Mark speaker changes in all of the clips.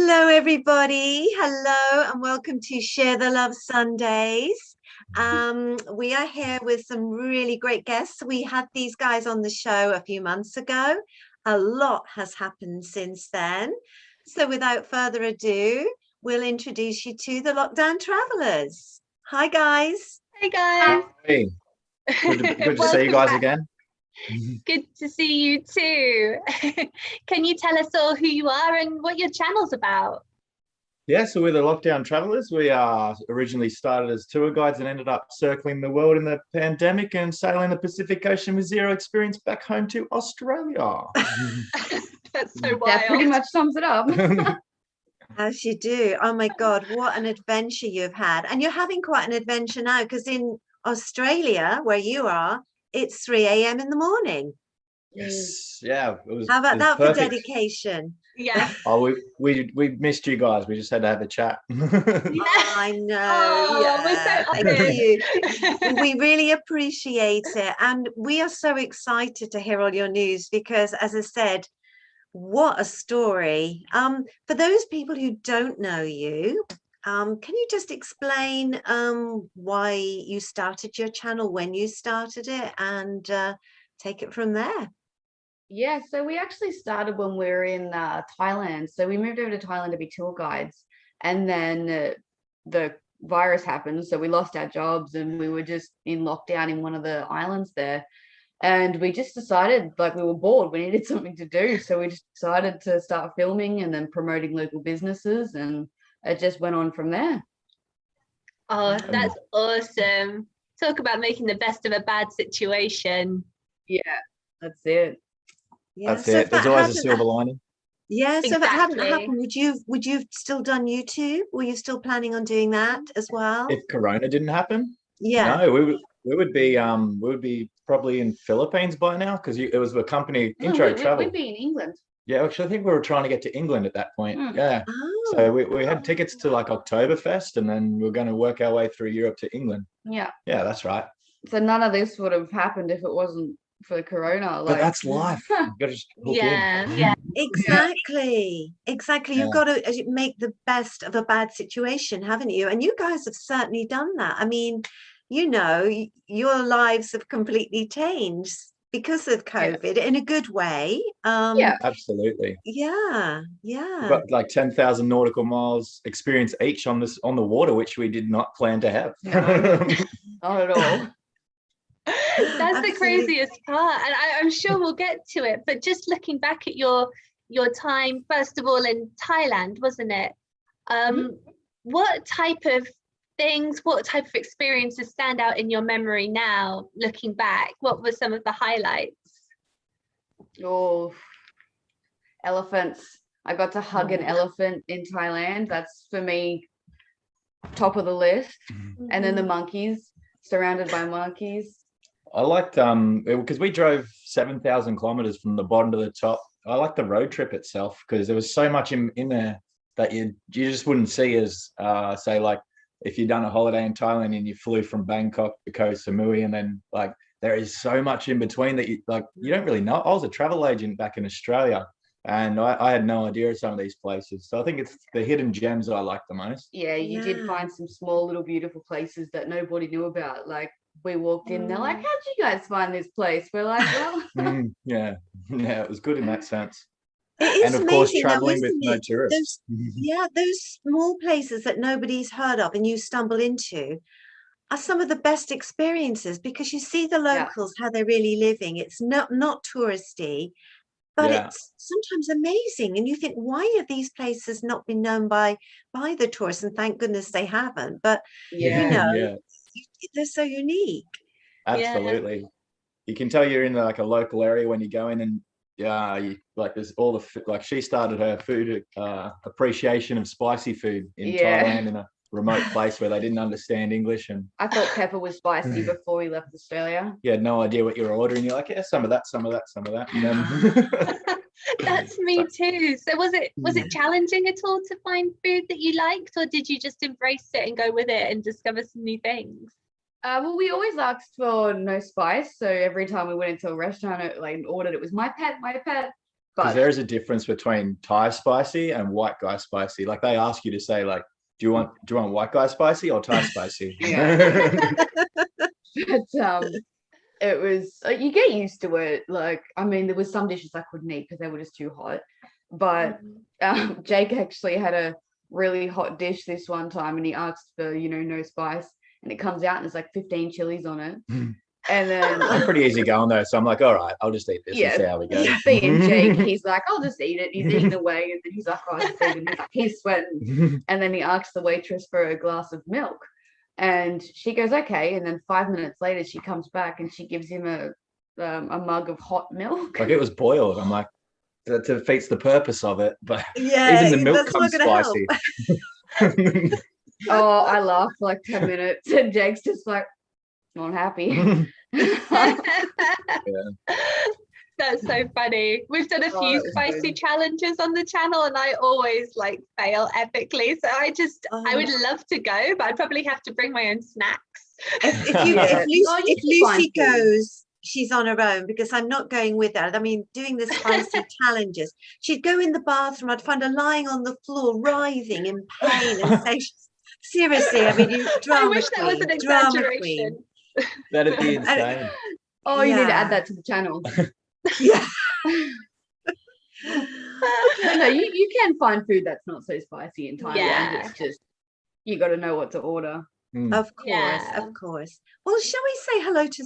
Speaker 1: Hello, everybody. Hello, and welcome to Share the Love Sundays. We are here with some really great guests. We had these guys on the show a few months ago. A lot has happened since then. So without further ado, we'll introduce you to the Lockdown Travelers. Hi, guys.
Speaker 2: Hey, guys.
Speaker 3: Hey, good to see you guys again.
Speaker 2: Good to see you too. Can you tell us all who you are and what your channel's about?
Speaker 3: Yeah, so we're the Lockdown Travelers. We originally started as tour guides and ended up circling the world in the pandemic and sailing the Pacific Ocean with zero experience back home to Australia.
Speaker 2: That's so wild.
Speaker 4: That pretty much sums it up.
Speaker 1: As you do. Oh my God, what an adventure you've had. And you're having quite an adventure now because in Australia, where you are, it's 3 a.m. in the morning.
Speaker 3: Yes, yeah.
Speaker 1: How about that
Speaker 3: perfect.
Speaker 1: for dedication?
Speaker 2: Yeah.
Speaker 3: Oh, we missed you guys. We just had to have a chat.
Speaker 1: I know.
Speaker 2: Oh,
Speaker 1: yeah.
Speaker 2: we're so
Speaker 1: Thank
Speaker 2: honored.
Speaker 1: you. We really appreciate it. And we are so excited to hear all your news because, as I said, what a story. For those people who don't know you, can you just explain why you started your channel, when you started it, and take it from there?
Speaker 4: Yeah, so we actually started when we were in Thailand. So we moved over to Thailand to be tour guides, and then the virus happened. So we lost our jobs and we were just in lockdown in one of the islands there. And we just decided, like, we were bored, we needed something to do. So we just decided to start filming and then promoting local businesses, and it just went on from there.
Speaker 2: Oh, that's awesome. Talk about making the best of a bad situation.
Speaker 4: Yeah, that's it.
Speaker 1: Yeah.
Speaker 3: That's
Speaker 1: So
Speaker 3: it.
Speaker 1: if that
Speaker 3: There's always a
Speaker 1: hadn't
Speaker 3: silver lining.
Speaker 1: Yeah, so if that hadn't
Speaker 2: Exactly.
Speaker 1: happened, would you have still done YouTube? Were you still planning on doing that as well?
Speaker 3: If Corona didn't happen,
Speaker 1: Yeah.
Speaker 3: no, we would be probably in Philippines by now because it was the company Intro Travel.
Speaker 4: We'd be in England.
Speaker 3: Yeah, actually, I think we were trying to get to England at that point.
Speaker 4: Mm.
Speaker 3: Yeah.
Speaker 1: Oh.
Speaker 3: So we had tickets to like Oktoberfest, and then we were going to work our way through Europe to England.
Speaker 4: Yeah.
Speaker 3: Yeah, that's right.
Speaker 4: So none of this would have happened if it wasn't for Corona.
Speaker 3: But that's life. You've got to just hook
Speaker 2: Yeah.
Speaker 1: Exactly. Exactly. You've
Speaker 3: Yeah.
Speaker 1: got to make the best of a bad situation, haven't you? And you guys have certainly done that. I mean, you know, your lives have completely changed because of COVID in a good way.
Speaker 4: Yeah.
Speaker 3: Absolutely.
Speaker 1: Yeah.
Speaker 3: We've
Speaker 1: Yeah.
Speaker 3: got like 10,000 nautical miles experience each on the water, which we did not plan to have.
Speaker 4: No. Not at all.
Speaker 2: That's the
Speaker 1: Absolutely.
Speaker 2: craziest part, and I'm sure we'll get to it. But just looking back at your time, first of all, in Thailand, wasn't it? What type of things, what type of experiences stand out in your memory now, looking back? What were some of the highlights?
Speaker 4: Oh, elephants. I got to hug an elephant in Thailand. That's for me top of the list. And then the monkeys, surrounded by monkeys.
Speaker 3: I liked because we drove 7,000 kilometers from the bottom to the top. I liked the road trip itself because there was so much in there that you just wouldn't see as say like if you'd done a holiday in Thailand and you flew from Bangkok to Koh Samui, and then like there is so much in between that you don't really know. I was a travel agent back in Australia, and I had no idea of some of these places. So I think it's the hidden gems I like the most.
Speaker 4: Yeah, you did
Speaker 1: Yeah.
Speaker 4: find some small little beautiful places that nobody knew about. Like we walked in, they're like, how'd you guys find this place? We're like, well,
Speaker 3: Yeah, it was good in that sense.
Speaker 1: It is
Speaker 3: And of course,
Speaker 1: amazing, though,
Speaker 3: traveling with
Speaker 1: isn't
Speaker 3: no
Speaker 1: it?
Speaker 3: tourists.
Speaker 1: Those small places that nobody's heard of and you stumble into are some of the best experiences because you see the
Speaker 4: Yeah.
Speaker 1: locals, how they're really living. It's not touristy, but
Speaker 3: Yeah.
Speaker 1: it's sometimes amazing. And you think, why have these places not been known by the tourists? And thank goodness they haven't. But you
Speaker 4: yeah.
Speaker 1: know,
Speaker 3: Yeah,
Speaker 1: they're so unique.
Speaker 3: absolutely. You can tell you're in like a local area when you go in, and you, like there's all the like she started her food appreciation of spicy food in
Speaker 4: Yeah.
Speaker 3: Thailand in a remote place where they didn't understand English, and
Speaker 4: I thought pepper was spicy before we left Australia.
Speaker 3: you had no idea what you were ordering. You're like, yeah, some of that, some of that, some of that. And then
Speaker 2: That's me too. So was it challenging at all to find food that you liked, or did you just embrace it and go with it and discover some new things?
Speaker 4: Well, we always asked for no spice, so every time we went into a restaurant, like ordered, it was my pet,
Speaker 3: Because there is a difference between Thai spicy and white guy spicy. Like they ask you to say like, do you want white guy spicy or Thai spicy?
Speaker 4: But it was you get used to it. Like, I mean, there was some dishes I couldn't eat because they were just too hot. But Jake actually had a really hot dish this one time, and he asked for no spice, and it comes out and there's like 15 chilies on it. And then
Speaker 3: I'm pretty easy going though, so I'm like, all right, I'll just eat this and see how we go.
Speaker 4: Being Jake, he's like, I'll just eat it. He's eating away, and then he's like, oh, I just eat it. He's sweating. And then he asks the waitress for a glass of milk, and she goes, okay. And then 5 minutes later, she comes back and she gives him a mug of hot milk.
Speaker 3: Like it was boiled. I'm like, that defeats the purpose of it. But
Speaker 1: yeah,
Speaker 3: even the milk comes spicy.
Speaker 4: Oh, I laughed for like 10 minutes, and Jake's just like, not happy.
Speaker 2: That's so funny. We've done a few spicy challenges on the channel, and I always like fail epically. So I would love to go, but I'd probably have to bring my own snacks.
Speaker 1: If Lucy goes, she's on her own, because I'm not going with her. I mean, doing the spicy challenges, she'd go in the bathroom, I'd find her lying on the floor writhing in pain and say, seriously, I mean, you drama
Speaker 2: I wish that was an exaggeration.
Speaker 3: That'd be insane.
Speaker 4: Oh, you need to add that to the channel.
Speaker 1: Yeah.
Speaker 4: No, you can find food that's not so spicy in Thailand.
Speaker 2: Yeah.
Speaker 4: It's just you got to know what to order.
Speaker 1: Of course. Well, shall we say hello to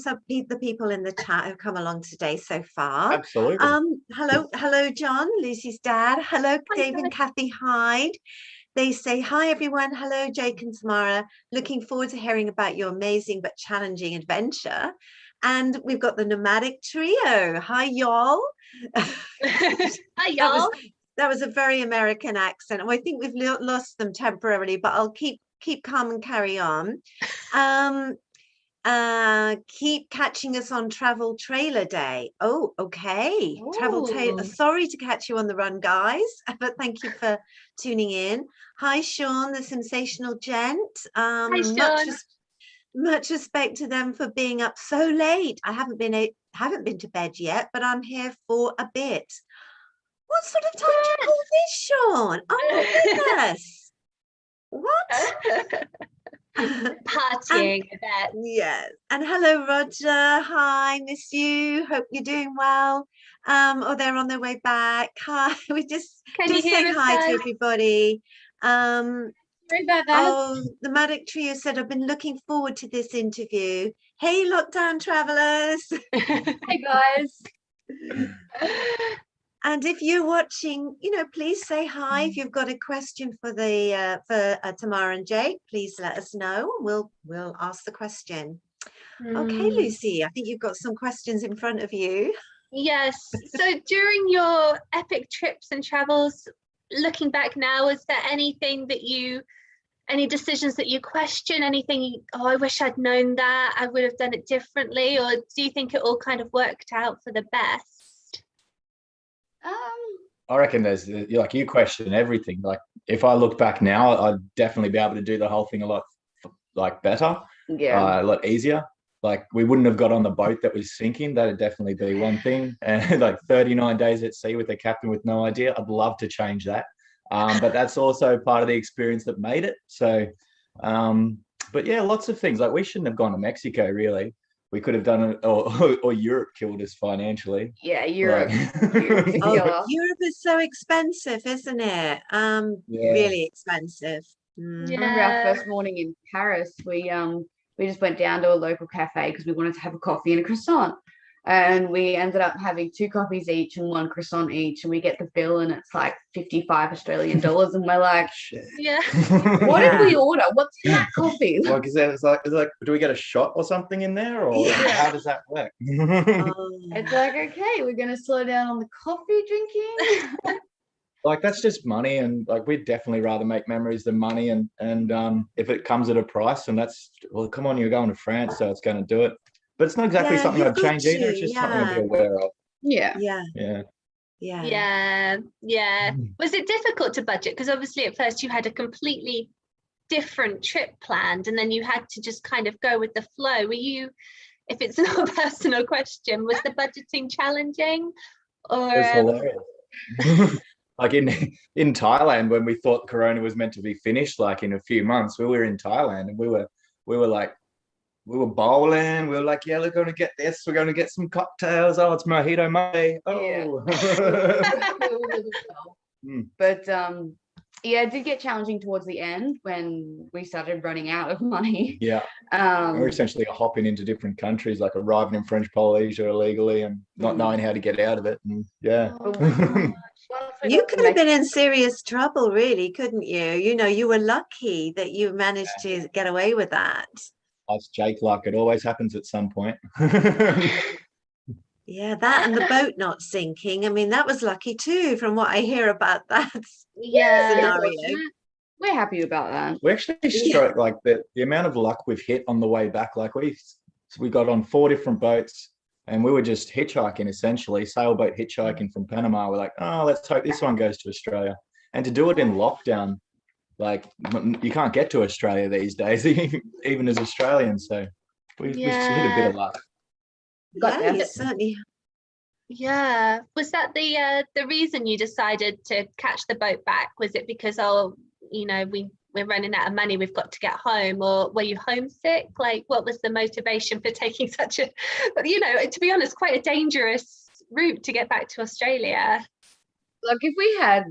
Speaker 1: the people in the chat who've come along today so far?
Speaker 3: Absolutely.
Speaker 1: Hello, John, Lucy's dad. Hello, Dave and Kathy Hyde. They say, hi, everyone. Hello, Jake and Tamara. Looking forward to hearing about your amazing but challenging adventure. And we've got the nomadic trio. Hi, y'all.
Speaker 2: Hi, y'all.
Speaker 1: That was a very American accent. And I think we've lost them temporarily, but I'll keep calm and carry on. Keep catching us on Travel Trailer Day. Oh, okay.
Speaker 2: Ooh.
Speaker 1: Travel Trailer. Sorry to catch you on the run, guys, but thank you for tuning in. Hi, Sean, the sensational gent.
Speaker 2: Hi, Sean.
Speaker 1: Much respect to them for being up so late. I haven't been to bed yet, but I'm here for a bit. What sort of time do you call this, Sean? Oh my goodness. What?
Speaker 2: Partying, I bet.
Speaker 1: Yes. And hello, Roger. Hi, miss you. Hope you're doing well. Or they're on their way back. Hi. We just say hi to everybody.
Speaker 4: Sorry about that.
Speaker 1: Oh, the Maddox Trio said, I've been looking forward to this interview. Hey, lockdown travelers.
Speaker 4: Hey, guys.
Speaker 1: And if you're watching, please say hi. If you've got a question for Tamara and Jake, please let us know. We'll ask the question. Okay, Lucy, I think you've got some questions in front of you.
Speaker 2: Yes. So during your epic trips and travels, looking back now, is there anything that any decisions that you question, anything, I wish I'd known that, I would have done it differently, or do you think it all kind of worked out for the best?
Speaker 3: I reckon there's like, you question everything. Like if I look back now, I'd definitely be able to do the whole thing a lot like better, a lot easier. Like we wouldn't have got on the boat that was sinking. That'd definitely be one thing. And like 39 days at sea with the captain with no idea, I'd love to change that. But that's also part of the experience that made it. So, but yeah, lots of things. Like we shouldn't have gone to Mexico, really. We could have done it, or Europe killed us financially.
Speaker 4: Yeah, Europe.
Speaker 1: Europe is so expensive, isn't it? Really expensive.
Speaker 4: I remember our first morning in Paris. We just went down to a local cafe because we wanted to have a coffee and a croissant. And we ended up having 2 coffees each and 1 croissant each, and we get the bill and it's like 55 Australian dollars, and we're like, what did we order? What's in that coffee?
Speaker 3: Well, because it's like, do we get a shot or something in there, or how does that work?
Speaker 4: It's like, okay, we're gonna slow down on the coffee drinking.
Speaker 3: Like that's just money, and like we'd definitely rather make memories than money, and if it comes at a price, and that's, well, come on, you're going to France, so it's going to do it. But it's not exactly something I'd change either. It's just something I'd be aware of.
Speaker 2: Yeah.
Speaker 3: Was
Speaker 2: it difficult to budget? Because obviously at first you had a completely different trip planned, and then you had to just kind of go with the flow. Were you, if it's not a personal question, was the budgeting challenging? Or
Speaker 3: it was hilarious. Like in Thailand, when we thought Corona was meant to be finished, like in a few months, we were in Thailand and we were like, we were bowling. We were like, yeah, we're going to get this. We're going to get some cocktails. Oh, it's Mojito Monday. Oh.
Speaker 4: But yeah, it did get challenging towards the end when we started running out of money.
Speaker 3: Yeah. We're essentially hopping into different countries, like arriving in French Polynesia illegally and not knowing how to get out of it. And yeah.
Speaker 2: Oh
Speaker 1: You could have been in serious trouble, really, couldn't you? You know, you were lucky that you managed to get away with that.
Speaker 3: That's Jake luck. It always happens at some point.
Speaker 1: Yeah, that and the boat not sinking. I mean, that was lucky too, from what I hear about that scenario.
Speaker 4: We're happy about that.
Speaker 3: We actually struck like the amount of luck we've hit on the way back. Like we got on 4 different boats and we were just hitchhiking, essentially, sailboat hitchhiking from Panama. We're like, oh, let's hope this one goes to Australia. And to do it in lockdown, like you can't get to Australia these days, even as Australians. So we hit a bit of luck.
Speaker 1: Yeah, you certainly.
Speaker 2: Yeah. Was that the reason you decided to catch the boat back? Was it because, we're running out of money, we've got to get home, or were you homesick? Like, what was the motivation for taking such a, to be honest, quite a dangerous route to get back to Australia?
Speaker 4: Like, if we had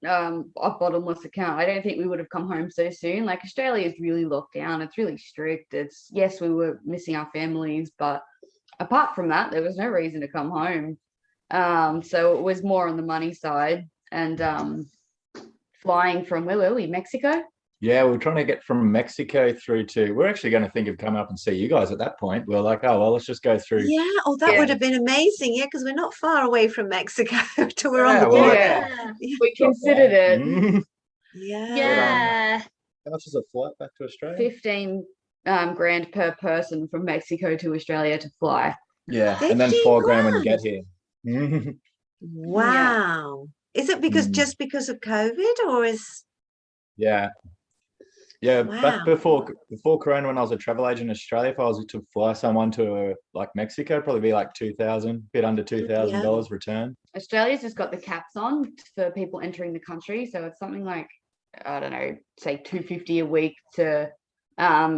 Speaker 4: a bottomless account, I don't think we would have come home so soon. Like, Australia is really locked down. It's really strict. Yes, we were missing our families, but apart from that, there was no reason to come home. So it was more on the money side, and flying from, where were we? Mexico?
Speaker 3: Yeah, we were trying to get from Mexico through to, we're actually going to think of coming up and see you guys at that point. We're like, oh, well, let's just go through.
Speaker 1: Yeah, that would have been amazing. Yeah, because we're not far away from Mexico till we're on the border.
Speaker 4: Yeah. We considered it.
Speaker 2: Yeah.
Speaker 3: How much is a flight back to Australia?
Speaker 4: 15 grand per person from Mexico to Australia to fly.
Speaker 3: Yeah, and then 4 grand when you get here.
Speaker 1: Wow. Is it just because of COVID, or is?
Speaker 3: Yeah.
Speaker 1: Wow.
Speaker 3: Back before Corona, when I was a travel agent in Australia, if I was to fly someone to like Mexico, probably be like $2,000, bit under $2,000 return.
Speaker 4: Australia's just got the caps on for people entering the country, so it's something like, I don't know, say $250 a week to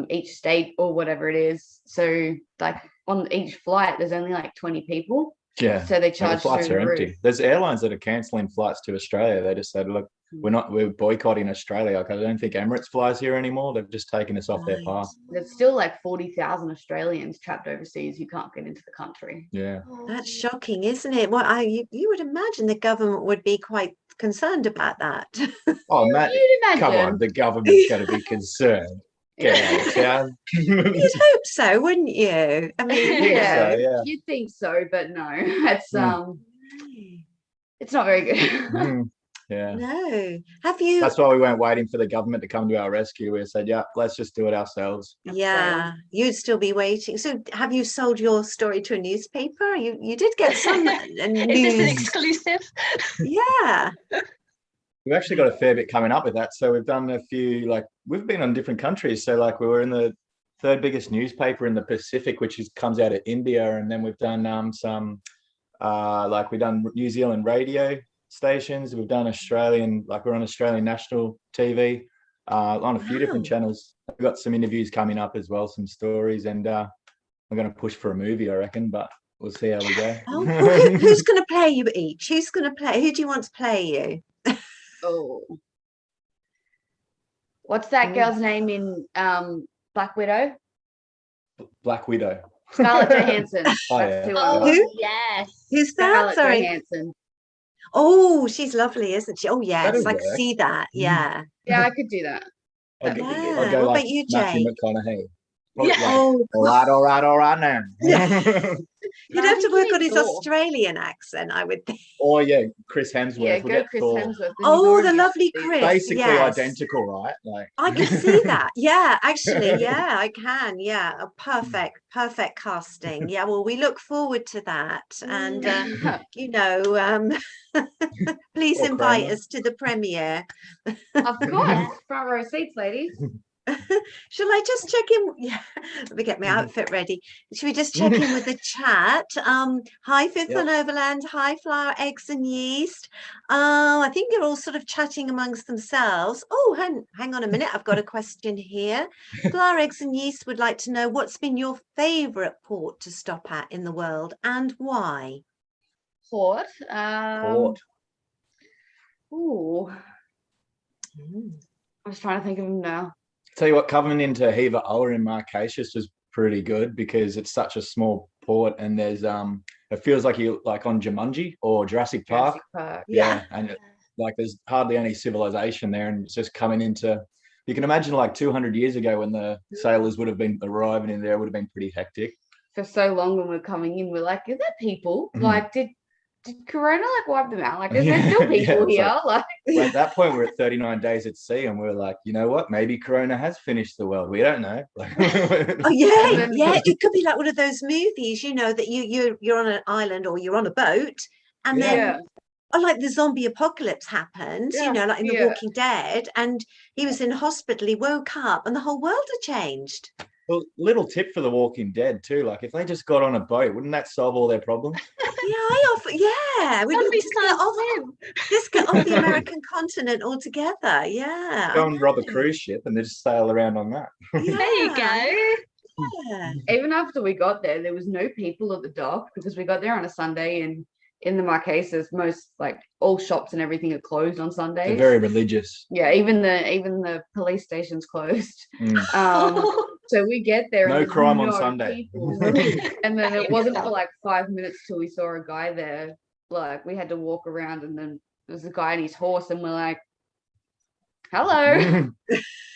Speaker 4: each state or whatever it is. So like on each flight, there's only like 20 people.
Speaker 3: Yeah.
Speaker 4: So they charge.
Speaker 3: The flights are empty. There's airlines that are cancelling flights to Australia. They just said, look, we're boycotting Australia. I don't think Emirates flies here anymore. They've just taken us off their path.
Speaker 4: There's still like 40,000 Australians trapped overseas who can't get into the country.
Speaker 3: Yeah.
Speaker 1: That's shocking, isn't it? Well, you would imagine the government would be quite concerned about that.
Speaker 3: Oh, Matt, come on, the government's got to be concerned. Get out of town.
Speaker 1: You'd hope so, wouldn't you? I mean,
Speaker 3: yeah.
Speaker 4: You'd think so, but no, it's not very good.
Speaker 3: Yeah.
Speaker 1: No. Have you?
Speaker 3: That's why we weren't waiting for the government to come to our rescue. We said, yeah, let's just do it ourselves.
Speaker 1: Yeah, you'd still be waiting. So have you sold your story to a newspaper? You did get some news.
Speaker 2: Is this an exclusive?
Speaker 1: Yeah.
Speaker 3: We've actually got a fair bit coming up with that. So we've done a few, like, we've been on different countries. So like we were in the 3rd biggest newspaper in the Pacific, which comes out of India. And then we've done some, like we've done New Zealand radio stations. We've done Australian, like we're on Australian national TV on a few different channels. We've got some interviews coming up as well, some stories. And we're going to push for a movie, I reckon, but we'll see how we go.
Speaker 1: Oh, well, who's going to play you each? Who's going to play? Who do you want to play you?
Speaker 4: Oh, what's that girl's name in Black Widow?
Speaker 3: Black Widow.
Speaker 4: Scarlett Johansson.
Speaker 1: Who?
Speaker 2: Yes.
Speaker 1: Who's that?
Speaker 4: Scarlett
Speaker 1: Sorry.
Speaker 4: Johansson.
Speaker 1: Oh, she's lovely, isn't she? Oh, yes,
Speaker 3: That'll
Speaker 1: I
Speaker 3: work.
Speaker 1: can see that. Yeah.
Speaker 4: Yeah, I could do that.
Speaker 3: I'll
Speaker 4: That'd
Speaker 3: go,
Speaker 4: be good.
Speaker 3: I'll go
Speaker 1: What
Speaker 3: like
Speaker 1: about you,
Speaker 3: Matthew
Speaker 1: Jake?
Speaker 3: McConaughey.
Speaker 2: Yeah.
Speaker 3: Like, all right now.
Speaker 1: You'd have to work on his Australian accent, I would think.
Speaker 3: Or Chris Hemsworth.
Speaker 4: Yeah,
Speaker 3: We'll
Speaker 4: go Chris Hemsworth.
Speaker 1: Oh, the lovely Chris.
Speaker 3: Basically
Speaker 1: yes.
Speaker 3: identical, right? Like
Speaker 1: I can see that. Yeah, actually, yeah, I can. Yeah, a perfect casting. Yeah, well, we look forward to that. And, please invite us to the premiere.
Speaker 4: Of course. Front row seats, ladies.
Speaker 1: Shall I just check in? Yeah, let me get my outfit ready. Should we just check in with the chat? Hi, Fifth
Speaker 3: Yep.
Speaker 1: and Overland. Hi, Flour, Eggs and Yeast. I think they're all sort of chatting amongst themselves. Oh, hang on a minute. I've got a question here. Flour, Eggs and Yeast would like to know what's been your favourite port to stop at in the world and why?
Speaker 4: Port.
Speaker 3: Port.
Speaker 4: Ooh, I was trying to think of them now.
Speaker 3: Tell you what, coming into Heva Oa in Marquesas was pretty good because it's such a small port, and there's it feels like you're like on Jumanji or Jurassic Park.
Speaker 4: Jurassic Park.
Speaker 1: Yeah.
Speaker 3: And like there's hardly any civilization there, and it's just coming into. You can imagine like 200 years ago when the sailors would have been arriving in there, it would have been pretty hectic.
Speaker 4: For so long when we're coming in, we're like, is that people? Like, did Corona like wipe them out? Like, is there still people here? Like,
Speaker 3: well, at that point, we're at 39 days at sea, and we're like, you know what? Maybe Corona has finished the world. We don't know.
Speaker 1: Oh yeah, yeah. It could be like one of those movies, you know, that you're on an island or you're on a boat, and then like the zombie apocalypse happened, you know, like in The Walking Dead, and he was in hospital. He woke up, and the whole world had changed.
Speaker 3: Well, little tip for The Walking Dead too. Like, if they just got on a boat, wouldn't that solve all their problems?
Speaker 1: Yeah, we would just get off the American continent altogether. Yeah,
Speaker 3: Go and rob a cruise ship and they just sail around on that.
Speaker 1: Yeah.
Speaker 2: There you go.
Speaker 1: Yeah.
Speaker 4: even after we got there was no people at the dock because we got there on a Sunday, and in the Marquesas, most like all shops and everything are closed on Sundays.
Speaker 3: They're very religious.
Speaker 4: Yeah, even the police station's closed. So we get there.
Speaker 3: No
Speaker 4: and
Speaker 3: crime on Sunday.
Speaker 4: And then it wasn't for like 5 minutes till we saw a guy there. Like, we had to walk around, and then there was a guy on his horse, and we're like, hello.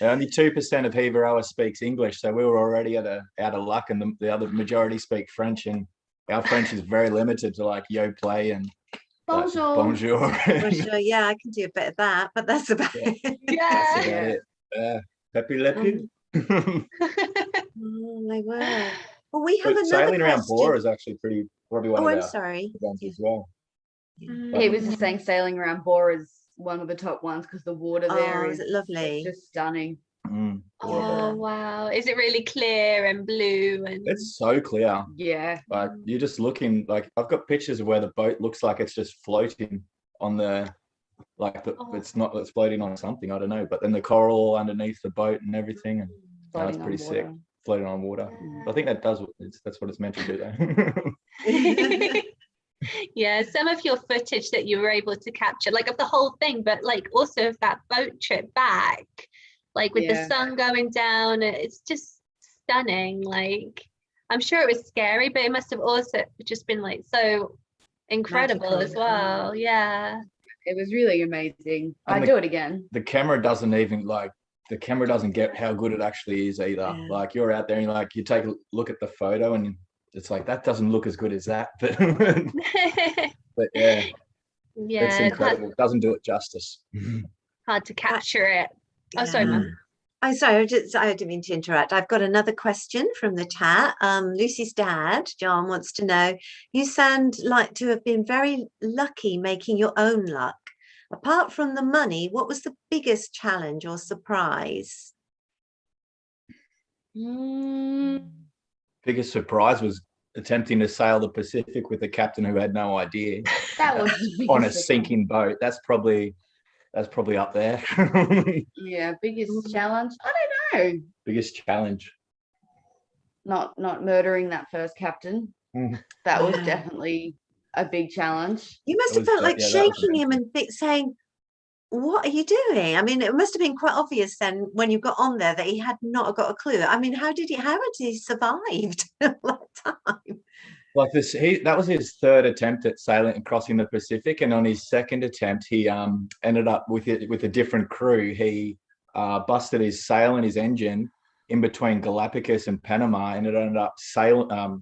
Speaker 3: Only 2% of Heva Oa speaks English, so we were already out of luck, and the other majority speak French, and our French is very limited to like yo play and
Speaker 4: Bonjour.
Speaker 3: Bonjour.
Speaker 1: Bonjour. Yeah, I can do a bit of that, but that's about it.
Speaker 3: That's about it. Pepe Le Pew.
Speaker 1: Oh my word. Well, we have another
Speaker 3: sailing around
Speaker 1: question.
Speaker 3: Bora is actually probably one of
Speaker 1: I'm
Speaker 3: our
Speaker 1: sorry.
Speaker 3: ones as well.
Speaker 4: He was just saying sailing around Bora is one of the top ones because the water there is
Speaker 1: lovely.
Speaker 4: just stunning.
Speaker 2: Oh wow, is it really clear and blue? And
Speaker 3: it's so clear.
Speaker 4: Yeah,
Speaker 3: like you're just looking, like I've got pictures of where the boat looks like it's just floating on the it's floating on something, I don't know, but then the coral underneath the boat and everything, and that's pretty sick, floating on water. I think that's what it's meant to do though.
Speaker 2: Yeah, some of your footage that you were able to capture, like of the whole thing, but like also of that boat trip back, like with the sun going down, it's just stunning. Like, I'm sure it was scary, but it must have also just been like so incredible as well. Yeah,
Speaker 4: it was really amazing. I'd do it again.
Speaker 3: The camera doesn't get how good it actually is either. Like, you're out there and you take a look at the photo and it's like, that doesn't look as good as that, but yeah, it's incredible. It doesn't do it justice.
Speaker 2: Hard to capture it. Oh, sorry, Mum.
Speaker 1: I'm sorry, I didn't mean to interrupt. I've got another question from the chat. Lucy's dad, John, wants to know, you sound like to have been very lucky making your own luck. Apart from the money, what was the biggest challenge or surprise?
Speaker 3: Biggest surprise was attempting to sail the Pacific with a captain who had no idea.
Speaker 4: That was
Speaker 3: on a sinking boat. That's probably up there.
Speaker 4: Yeah, biggest challenge. I don't know.
Speaker 3: Biggest challenge.
Speaker 4: Not murdering that first captain. That was definitely a big challenge.
Speaker 1: You must have felt like shaking him and saying, what are you doing? I mean, it must have been quite obvious then when you got on there that he had not got a clue. I mean, how had he survived that time?
Speaker 3: Like this, that was his third attempt at sailing and crossing the Pacific, and on his second attempt, he ended up with a different crew. He busted his sail and his engine in between Galapagos and Panama, and it ended up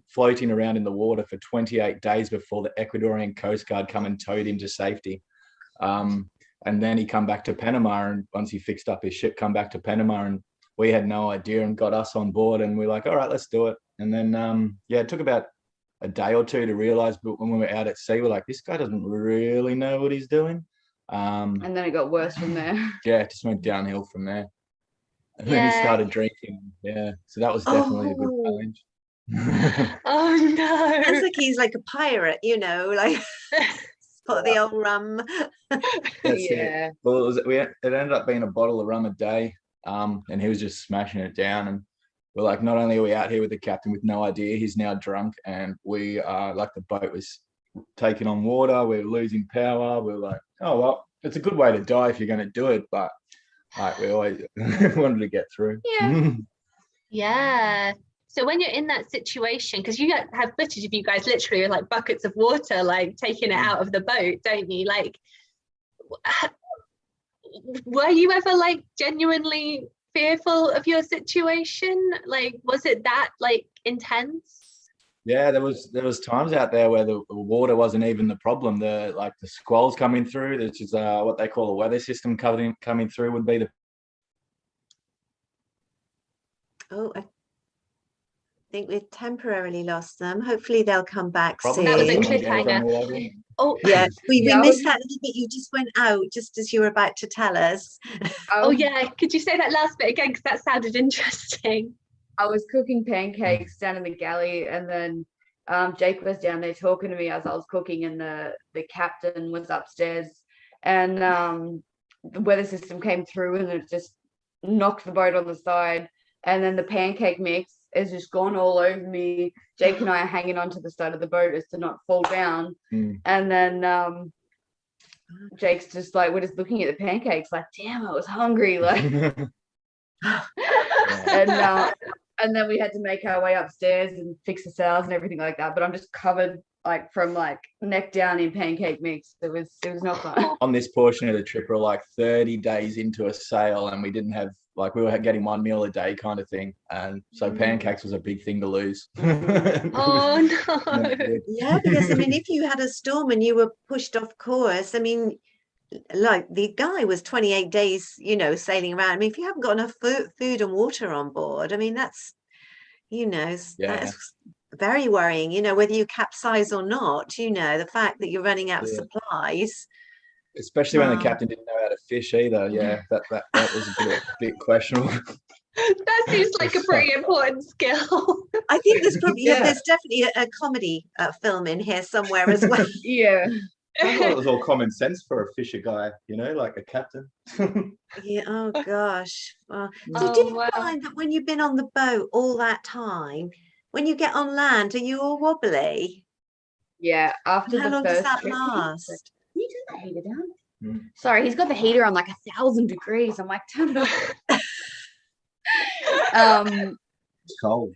Speaker 3: floating around in the water for 28 days before the Ecuadorian Coast Guard come and towed him to safety. And then he come back to Panama, and once he fixed up his ship, come back to Panama, and we had no idea and got us on board, and we're like, all right, let's do it. And then, it took about a day or two to realize, but when we were out at sea, we're like, this guy doesn't really know what he's doing.
Speaker 4: And then it got worse from there.
Speaker 3: Yeah, it just went downhill from there. And then he started drinking. Yeah, so that was definitely a good challenge.
Speaker 2: Oh no.
Speaker 1: Sounds like he's like a pirate, like put the old rum.
Speaker 3: That's it. Well, it ended up being a bottle of rum a day, and he was just smashing it down. And we're like, not only are we out here with the captain with no idea, he's now drunk, and we are like, the boat was taking on water, we're losing power. We're like, oh well, it's a good way to die if you're going to do it, but like we always wanted to get through.
Speaker 2: Yeah. So when you're in that situation, because you have footage of you guys literally with like buckets of water, like taking it out of the boat, don't you? Like, were you ever like genuinely fearful of your situation? Like, was it that like intense?
Speaker 3: Yeah, there was times out there where the water wasn't even the problem. The squalls coming through, which is what they call a weather system coming through, would be the.
Speaker 1: Oh, I think we've temporarily lost them. Hopefully they'll come back soon.
Speaker 2: That was a cliffhanger. Oh
Speaker 1: yeah, we missed that little bit. You just went out just as you were about to tell us.
Speaker 2: Oh yeah, could you say that last bit again, because that sounded interesting.
Speaker 4: I was cooking pancakes down in the galley, and then Jake was down there talking to me as I was cooking, and the captain was upstairs, and the weather system came through and it just knocked the boat on the side, and then the pancake mix has just gone all over me. Jake and I are hanging onto the side of the boat as to not fall down. And then Jake's just like, we're just looking at the pancakes like, damn, I was hungry. Like, and then we had to make our way upstairs and fix the sails and everything like that. But I'm just covered like from like neck down in pancake mix. It was not fun.
Speaker 3: On this portion of the trip, we're like 30 days into a sail, and we didn't have, like, we were getting 1 meal a day kind of thing, and so pancakes was a big thing to lose.
Speaker 2: Oh no.
Speaker 1: Yeah, because I mean, if you had a storm and you were pushed off course, I mean, like the guy was 28 days, sailing around. I mean, if you haven't got enough food and water on board, I mean, that's very worrying, whether you capsize or not, the fact that you're running out of supplies.
Speaker 3: Especially when the captain didn't know how to fish either. Yeah, that was a bit questionable.
Speaker 2: That seems like a pretty important skill.
Speaker 1: I think there's probably there's definitely a comedy film in here somewhere as well.
Speaker 4: Yeah.
Speaker 3: I thought it was all common sense for a fisher guy, like a captain.
Speaker 1: Yeah. Oh gosh. So do you find that when you've been on the boat all that time, when you get on land, are you all wobbly?
Speaker 4: Yeah. After
Speaker 1: how
Speaker 4: the
Speaker 1: long
Speaker 4: first
Speaker 1: does that
Speaker 4: trip,
Speaker 1: last?
Speaker 4: Can you turn that heater down? Sorry, he's got the heater on like 1,000 degrees. I'm like, turn it off.
Speaker 3: It's cold.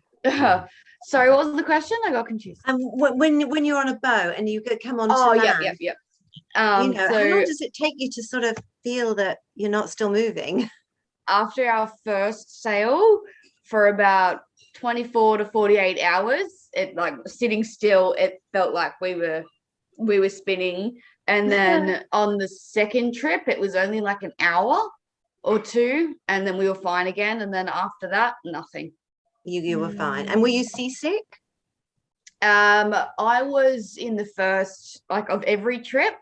Speaker 4: Sorry, what was the question? I got confused.
Speaker 1: When you're on a boat and you come on to land,
Speaker 4: yep.
Speaker 1: how long does it take you to sort of feel that you're not still moving?
Speaker 4: After our first sail, for about 24 to 48 hours, it like sitting still, it felt like we were spinning. And then on the second trip, it was only like an hour or two, and then we were fine again. And then after that, nothing.
Speaker 1: You were fine. And were you seasick?
Speaker 4: I was in the first, like, of every trip,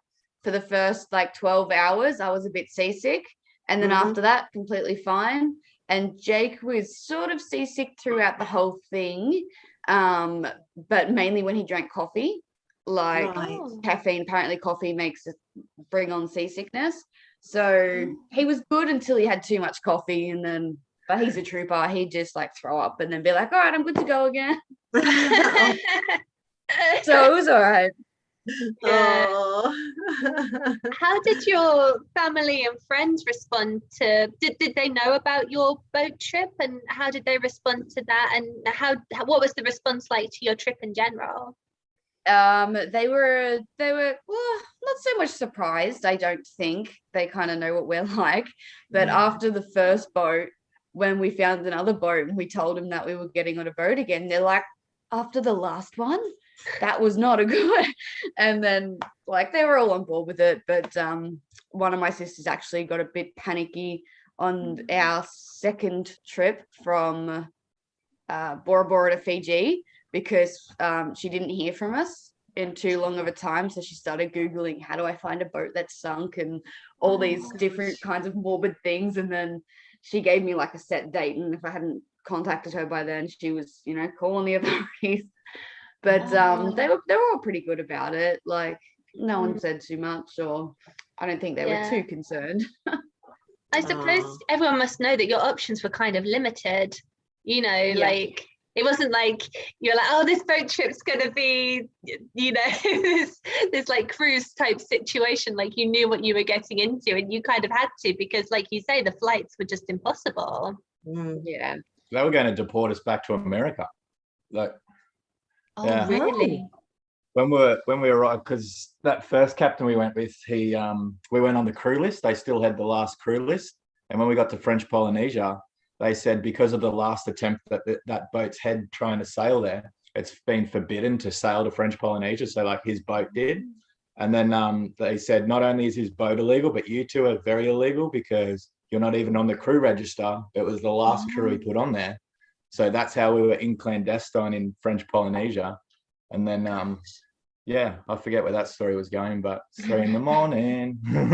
Speaker 4: for the first like 12 hours, I was a bit seasick. And then after that, completely fine. And Jake was sort of seasick throughout the whole thing, but mainly when he drank coffee. Like caffeine, apparently coffee makes it bring on seasickness. So he was good until he had too much coffee, and then, but he's a trooper, he'd just like throw up and then be like, all right, I'm good to go again. So it was all right.
Speaker 1: Yeah.
Speaker 2: How did your family and friends respond to, did they know about your boat trip, and how did they respond to that, and what was the response like to your trip in general?
Speaker 4: They were not so much surprised. I don't think they kind of know what we're like, but after the first boat, when we found another boat and we told them that we were getting on a boat again, they're like, after the last one, that was not a good. And then like they were all on board with it, but one of my sisters actually got a bit panicky on our second trip from Bora Bora to Fiji, because she didn't hear from us in too long of a time. So she started Googling, how do I find a boat that's sunk, and all these different kinds of morbid things. And then she gave me like a set date, and if I hadn't contacted her by then, she was, you know, calling the authorities. But they were all pretty good about it. Like, no one said too much, or I don't think they were too concerned.
Speaker 2: I suppose everyone must know that your options were kind of limited, you know, like it wasn't like you're like, oh, this boat trip's gonna be, you know, this like cruise type situation. Like, you knew what you were getting into, and you kind of had to, because like you say, the flights were just impossible.
Speaker 4: Yeah,
Speaker 3: they were going to deport us back to America. Like,
Speaker 2: really?
Speaker 3: When we arrived, because that first captain we went with, we went on the crew list. They still had the last crew list, and when we got to French Polynesia, they said because of the last attempt that boat's had trying to sail there, it's been forbidden to sail to French Polynesia. So like his boat did. And then they said, not only is his boat illegal, but you two are very illegal because you're not even on the crew register. It was the last crew he put on there. So that's how we were in clandestine in French Polynesia. And then, I forget where that story was going, but 3 a.m.
Speaker 2: No,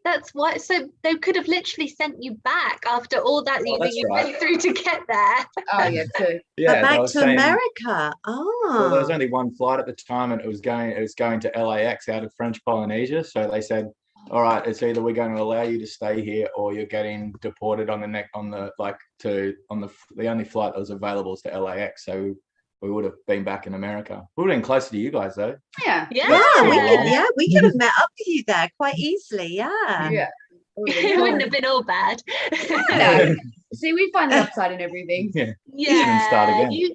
Speaker 2: that's why. So they could have literally sent you back after all that you went through to get there.
Speaker 4: Oh yeah, too.
Speaker 1: But back to America.
Speaker 3: Well, there was only one flight at the time, and it was going to LAX out of French Polynesia. So they said, all right, it's either we're going to allow you to stay here, or you're getting deported on the only flight that was available is to LAX. So we would have been back in America. We would have been closer to you guys, though.
Speaker 2: Yeah.
Speaker 1: We could have met up with you there quite easily.
Speaker 2: It wouldn't have been all bad.
Speaker 4: No. See, we find the upside in everything.
Speaker 3: Start again.
Speaker 2: You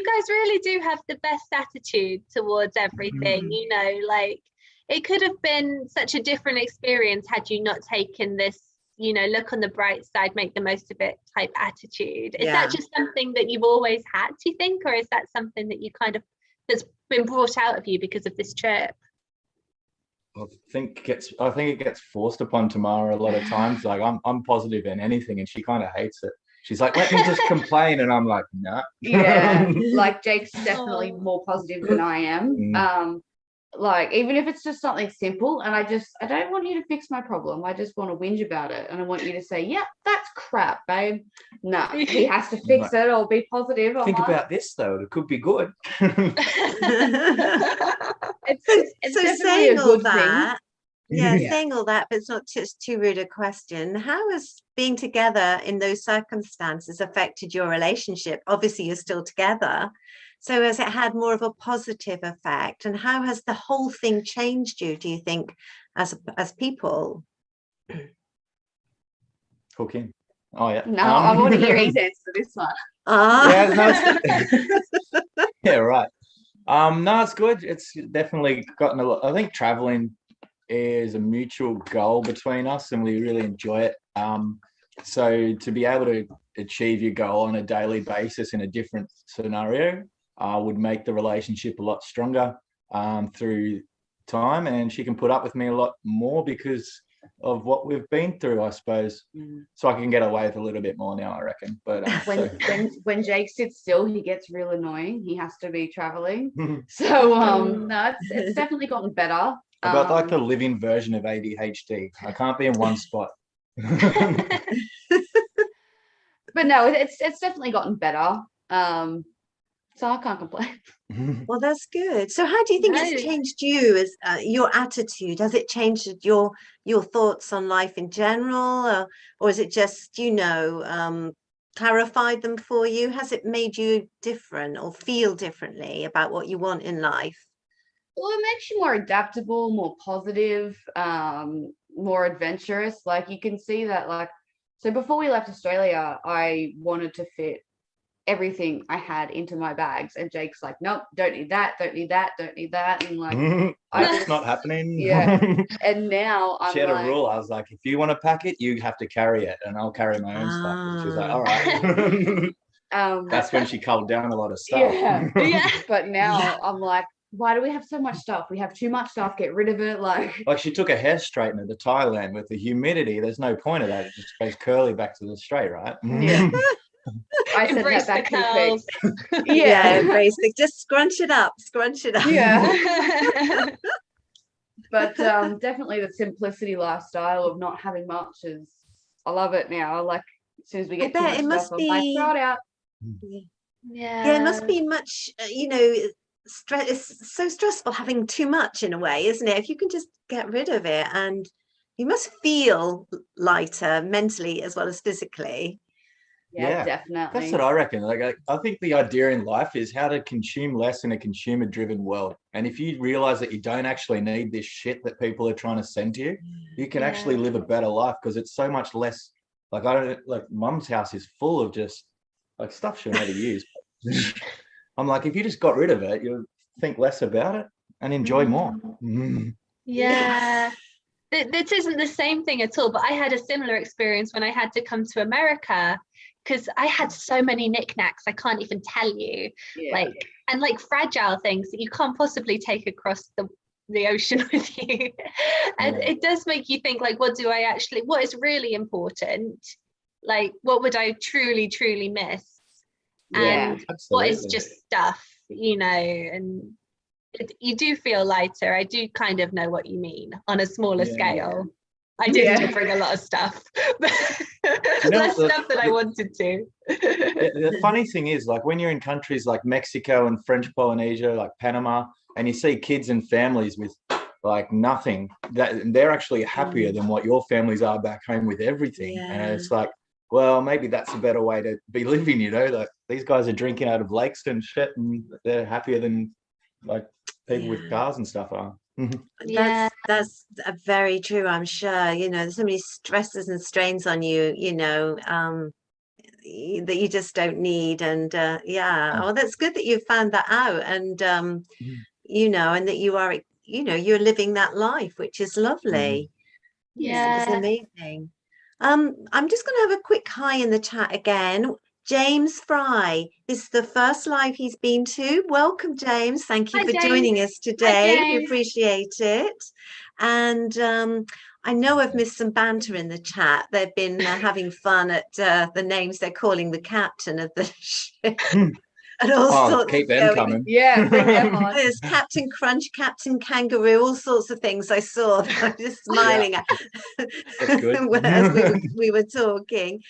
Speaker 2: guys really do have the best attitude towards everything. You know, like, it could have been such a different experience had you not taken this, you know, look on the bright side, make the most of it type attitude. Is that just something that you've always had, do you think, or is that something that you kind of that's been brought out of you because of this trip?
Speaker 3: I think it gets forced upon Tamara a lot of times. Like, I'm positive in anything, and she kind of hates it. She's like, let me just complain, and I'm like, nah.
Speaker 4: Yeah, like Jake's definitely more positive than I am. Like, even if it's just something simple, and I don't want you to fix my problem. I just want to whinge about it, and I want you to say, "Yep, that's crap, babe." No, he has to fix it or be positive.
Speaker 3: Think about this though; it could be good.
Speaker 4: It's definitely a good thing.
Speaker 1: Saying all that, but it's not just too rude a question. How has being together in those circumstances affected your relationship? Obviously, you're still together. So has it had more of a positive effect? And how has the whole thing changed you, do you think, as people?
Speaker 3: Cooking. Oh, yeah.
Speaker 4: No, I want to hear his answer to this one.
Speaker 3: Yeah, right. No, it's good. It's definitely gotten a lot. I think traveling is a mutual goal between us, and we really enjoy it. So to be able to achieve your goal on a daily basis in a different scenario would make the relationship a lot stronger through time, and she can put up with me a lot more because of what we've been through, I suppose. So I can get away with a little bit more now, I reckon. But
Speaker 4: when Jake sits still, he gets real annoying. He has to be traveling. So no, it's definitely gotten better.
Speaker 3: I've got like the living version of ADHD. I can't be in one spot.
Speaker 4: But no, it's definitely gotten better. So I can't complain.
Speaker 1: Well, that's good. So how do you think it's changed you as your attitude? Has it changed your thoughts on life in general, or is it just, clarified them for you? Has it made you different or feel differently about what you want in life?
Speaker 4: Well, it makes you more adaptable, more positive, more adventurous. Like, you can see that, like, so before we left Australia, I wanted to fit everything I had into my bags, and Jake's like, nope, don't need that, don't need that, don't need that, and like,
Speaker 3: that's not happening.
Speaker 4: And now
Speaker 3: she had a rule. I was like, if you want to pack it, you have to carry it, and I'll carry my own stuff. And she's like, all right. That's when she culled down a lot of stuff.
Speaker 4: But now I'm like, why do we have so much stuff? We have too much stuff. Get rid of it. Like
Speaker 3: she took a hair straightener to Thailand with the humidity. There's no point of that. It just goes curly back to the straight, right?
Speaker 4: Yeah. I said
Speaker 2: embrace
Speaker 4: that back
Speaker 2: the
Speaker 4: to
Speaker 1: embrace it. Just scrunch it up.
Speaker 4: Yeah. But definitely the simplicity lifestyle of not having much is, I love it now. Like as soon as we get too much stuff, I'm like, throw it out.
Speaker 1: Yeah, it must be much, stress. It's so stressful having too much in a way, isn't it? If you can just get rid of it, and you must feel lighter mentally as well as physically.
Speaker 4: Yeah, definitely.
Speaker 3: That's what I reckon. Like, I think the idea in life is how to consume less in a consumer-driven world. And if you realize that you don't actually need this shit that people are trying to send to you, you can actually live a better life because it's so much less. Like, I don't like Mum's house is full of just like stuff she'll never use. I'm like, if you just got rid of it, you'll think less about it and enjoy more.
Speaker 2: Yeah. This isn't the same thing at all, but I had a similar experience when I had to come to America, because I had so many knickknacks I can't even tell you, like fragile things that you can't possibly take across the ocean with you. And it does make you think, like, what is really important? Like, what would I truly miss? And what is just stuff, and you do feel lighter. I do kind of know what you mean on a smaller scale. I didn't bring a lot of stuff, less stuff than I wanted to.
Speaker 3: The funny thing is, like, when you're in countries like Mexico and French Polynesia, like Panama, and you see kids and families with like nothing, that they're actually happier than what your families are back home with everything. And it's like, well, maybe that's a better way to be living, like these guys are drinking out of lakes and shit, and they're happier than like people with cars and stuff are.
Speaker 1: That's very true. I'm sure, there's so many stresses and strains on you, that you just don't need. And that's good that you found that out. And and that you are, you're living that life, which is lovely. It's amazing. I'm just going to have a quick hi in the chat again. James Fry, this is the first live he's been to. Welcome, James. Thank you for joining us today. We appreciate it. And I know I've missed some banter in the chat. They've been having fun at the names they're calling the captain of the ship. And all sorts
Speaker 3: keep them coming.
Speaker 1: Bring them on. There's Captain Crunch, Captain Kangaroo, all sorts of things I saw that I'm just smiling at
Speaker 3: That's good.
Speaker 1: as we were talking.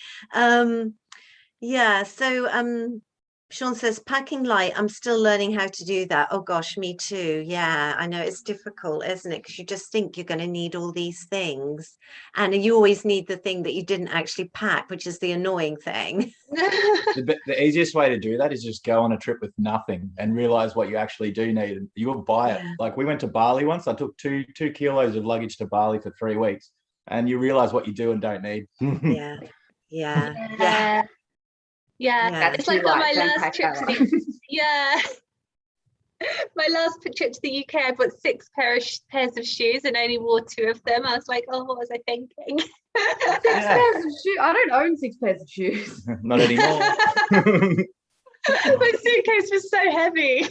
Speaker 1: So Sean says, packing light, I'm still learning how to do that. Oh gosh, me too. Yeah, I know it's difficult, isn't it? Because you just think you're going to need all these things, and you always need the thing that you didn't actually pack, which is the annoying thing.
Speaker 3: The easiest way to do that is just go on a trip with nothing and realize what you actually do need, and you will buy it. Like, we went to Bali once. I took two kilos of luggage to Bali for 3 weeks, and you realize what you do and don't need.
Speaker 2: It's like on my last trip to my last trip to the UK, I bought 6 pairs of shoes and only wore 2 of them. I was like, oh, what was I thinking?
Speaker 4: 6 pairs of shoes? I don't own 6 pairs of shoes.
Speaker 3: Not anymore.
Speaker 2: My suitcase was so heavy.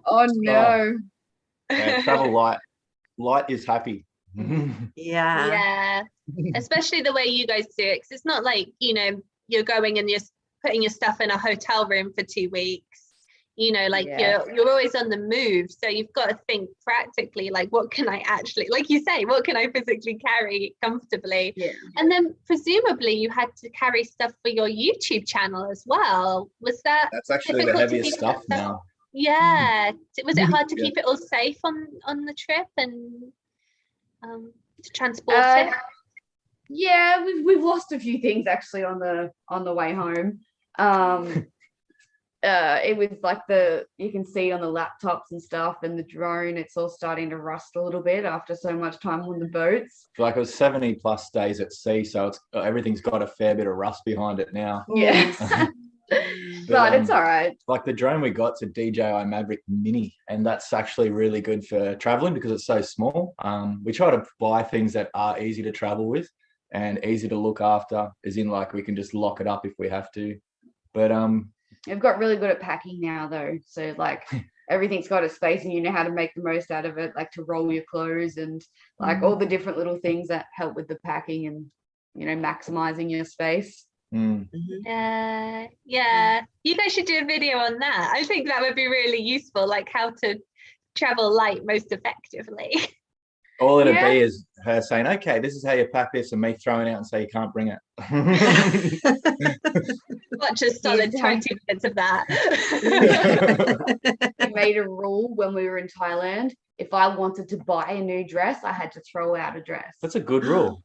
Speaker 4: Oh no.
Speaker 3: Travel light. Light is happy.
Speaker 2: Especially the way you guys do it, because it's not like, you're going and you're putting your stuff in a hotel room for 2 weeks, you're always on the move. So you've got to think practically, like, what can I actually, like you say, what can I physically carry comfortably? And then presumably you had to carry stuff for your YouTube channel as well. Was that's
Speaker 3: actually the heaviest stuff now?
Speaker 2: Was it hard to keep it all safe on the trip and to transport it?
Speaker 4: Yeah, we've lost a few things actually on the way home. It was like you can see on the laptops and stuff, and the drone, it's all starting to rust a little bit after so much time on the boats.
Speaker 3: Like, it was 70 plus days at sea, so everything's got a fair bit of rust behind it now.
Speaker 4: But it's all right.
Speaker 3: Like, the drone we got's a DJI Maverick Mini, and that's actually really good for traveling because it's so small. We try to buy things that are easy to travel with and easy to look after, as in, like, we can just lock it up if we have to. But
Speaker 4: I've got really good at packing now, though. So, like, everything's got a space, and you know how to make the most out of it, like to roll your clothes and like all the different little things that help with the packing and, maximizing your space.
Speaker 2: You guys should do a video on that. I think that would be really useful, like how to travel light most effectively.
Speaker 3: All it'd be is her saying, okay, this is how you pack this, and me throwing out and say you can't bring it.
Speaker 2: Not just solid 20 minutes of that.
Speaker 4: We made a rule when we were in Thailand. If I wanted to buy a new dress, I had to throw out a dress.
Speaker 3: That's a good rule.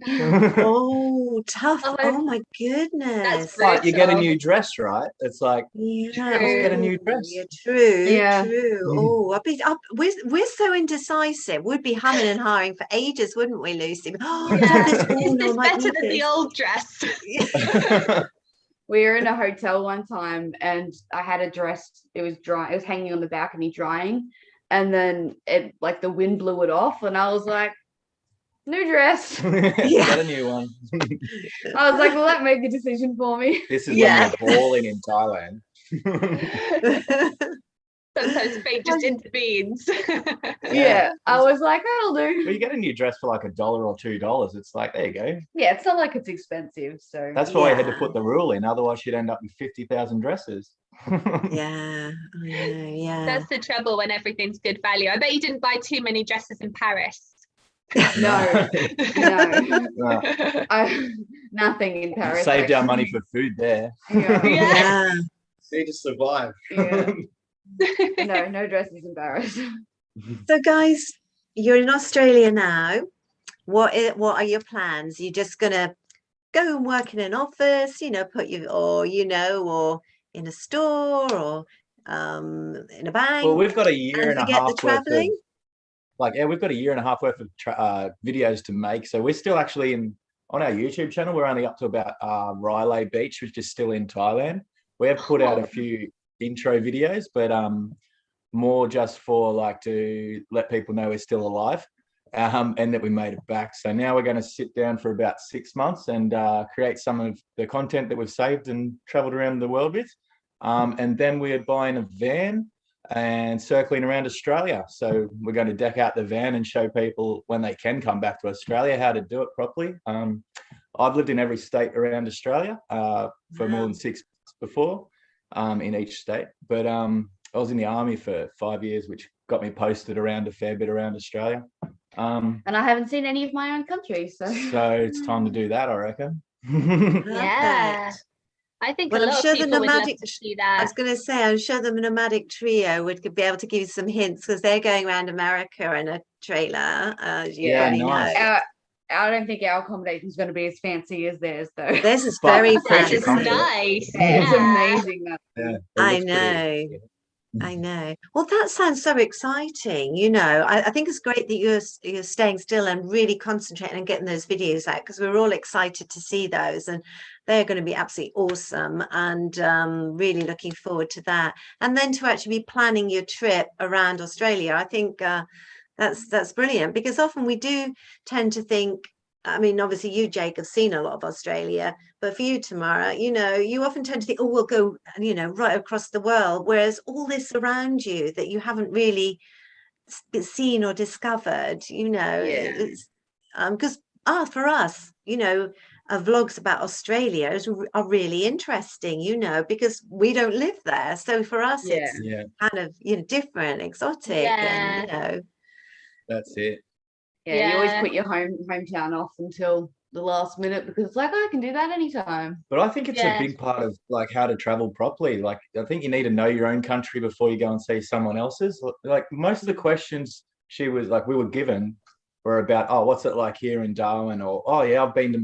Speaker 1: Oh, tough.
Speaker 2: Oh,
Speaker 1: Oh my goodness.
Speaker 3: But you get a new dress, right? It's like,
Speaker 1: Yeah,
Speaker 2: True.
Speaker 3: get a new
Speaker 1: oh,
Speaker 3: dress.
Speaker 1: yeah, true,
Speaker 4: Yeah.
Speaker 1: true. Oh, we're so indecisive. We'd be humming and hawing for ages, wouldn't we, Lucy? Oh,
Speaker 2: Yeah.
Speaker 1: this,
Speaker 2: Is
Speaker 1: no,
Speaker 2: this
Speaker 1: I might
Speaker 2: better
Speaker 1: need
Speaker 2: than the
Speaker 1: this.
Speaker 2: old dress?
Speaker 4: We were in a hotel one time and I had a dress, it was dry, it was hanging on the balcony drying, and then it like the wind blew it off and I was like, new dress.
Speaker 3: Get a new one.
Speaker 4: I was like, will that make the decision for me?
Speaker 3: This is
Speaker 1: Yeah.
Speaker 3: when you're balling in Thailand.
Speaker 2: Sometimes fate just intervenes.
Speaker 4: Yeah. I was like, that'll
Speaker 3: Well,
Speaker 4: do.
Speaker 3: you get a new dress for like $1 or $2. It's like, there you go.
Speaker 4: Yeah, it's not like it's expensive. So
Speaker 3: That's why I had to
Speaker 1: Yeah.
Speaker 3: put the rule in. Otherwise, you'd end up with 50,000 dresses.
Speaker 1: Yeah, I know, yeah.
Speaker 2: That's the trouble when everything's good value. I bet you didn't buy too many dresses in Paris.
Speaker 4: no, no.
Speaker 3: No.
Speaker 4: Nothing in Paris.
Speaker 3: Saved our
Speaker 4: actually.
Speaker 3: money for food there.
Speaker 4: Yeah.
Speaker 1: Yeah.
Speaker 3: Need to survive.
Speaker 4: Yeah. No dresses in Paris.
Speaker 1: So guys, you're in Australia now. What are your plans? You're just gonna go and work in an office, put you, or or in a store, or in a bank,
Speaker 3: Well, we've got a year
Speaker 1: and
Speaker 3: and a
Speaker 1: forget the
Speaker 3: half worth of
Speaker 1: traveling?
Speaker 3: we've got a year and a half worth of videos to make. So we're still actually on our YouTube channel. We're only up to about Riley Beach, which is still in Thailand. We have put out a few intro videos, but more just for to let people know we're still alive, and that we made it back. So now we're going to sit down for about 6 months and create some of the content that we've saved and traveled around the world with. And then we're buying a van and circling around Australia. So we're going to deck out the van and show people when they can come back to Australia how to do it properly. I've lived in every state around Australia for more than 6 months before, in each state. But I was in the army for 5 years, which got me posted around a fair bit around Australia.
Speaker 4: And I haven't seen any of my own country, so
Speaker 3: it's time to do that, I reckon.
Speaker 2: Yeah.
Speaker 1: Perfect.
Speaker 2: I think
Speaker 1: Well,
Speaker 2: a
Speaker 1: I'm
Speaker 2: lot
Speaker 1: sure
Speaker 2: of
Speaker 1: the
Speaker 2: people would love
Speaker 1: nomadic.
Speaker 2: to see
Speaker 1: I
Speaker 2: that.
Speaker 1: was going to say, I'm sure the nomadic trio would be able to give you some hints because they're going around America in a trailer, as you
Speaker 3: Yeah,
Speaker 1: already
Speaker 3: nice.
Speaker 1: know.
Speaker 4: I don't think our accommodation is going to be as fancy as theirs, though.
Speaker 1: This is
Speaker 3: But
Speaker 1: very
Speaker 3: pressure
Speaker 2: That is
Speaker 1: fancy.
Speaker 3: comfort.
Speaker 2: nice.
Speaker 4: It's
Speaker 2: Yeah.
Speaker 4: amazing.
Speaker 3: Yeah, it
Speaker 1: I
Speaker 3: looks pretty-
Speaker 1: know. I know. Well, that sounds so exciting. I think it's great that you're staying still and really concentrating and getting those videos out because we're all excited to see those, and they're going to be absolutely awesome, and really looking forward to that. And then to actually be planning your trip around Australia, I think that's brilliant because often we do tend to think. I mean, obviously you, Jake, have seen a lot of Australia, but for you, Tamara, you often tend to think, oh, we'll go, right across the world, whereas all this around you that you haven't really seen or discovered, it's because for us, vlogs about Australia are really interesting, because we don't live there. So for us, it's kind of, different, exotic,
Speaker 2: Yeah.
Speaker 1: and,
Speaker 3: That's it.
Speaker 4: Yeah, you always
Speaker 2: Yeah.
Speaker 4: put your hometown off until the last minute because it's like, I can do that anytime.
Speaker 3: But I think it's
Speaker 2: Yeah.
Speaker 3: a big part of how to travel properly. I think you need to know your own country before you go and see someone else's. Most of the questions we were given were about, oh, what's it like here in Darwin? Or, oh yeah, I've been to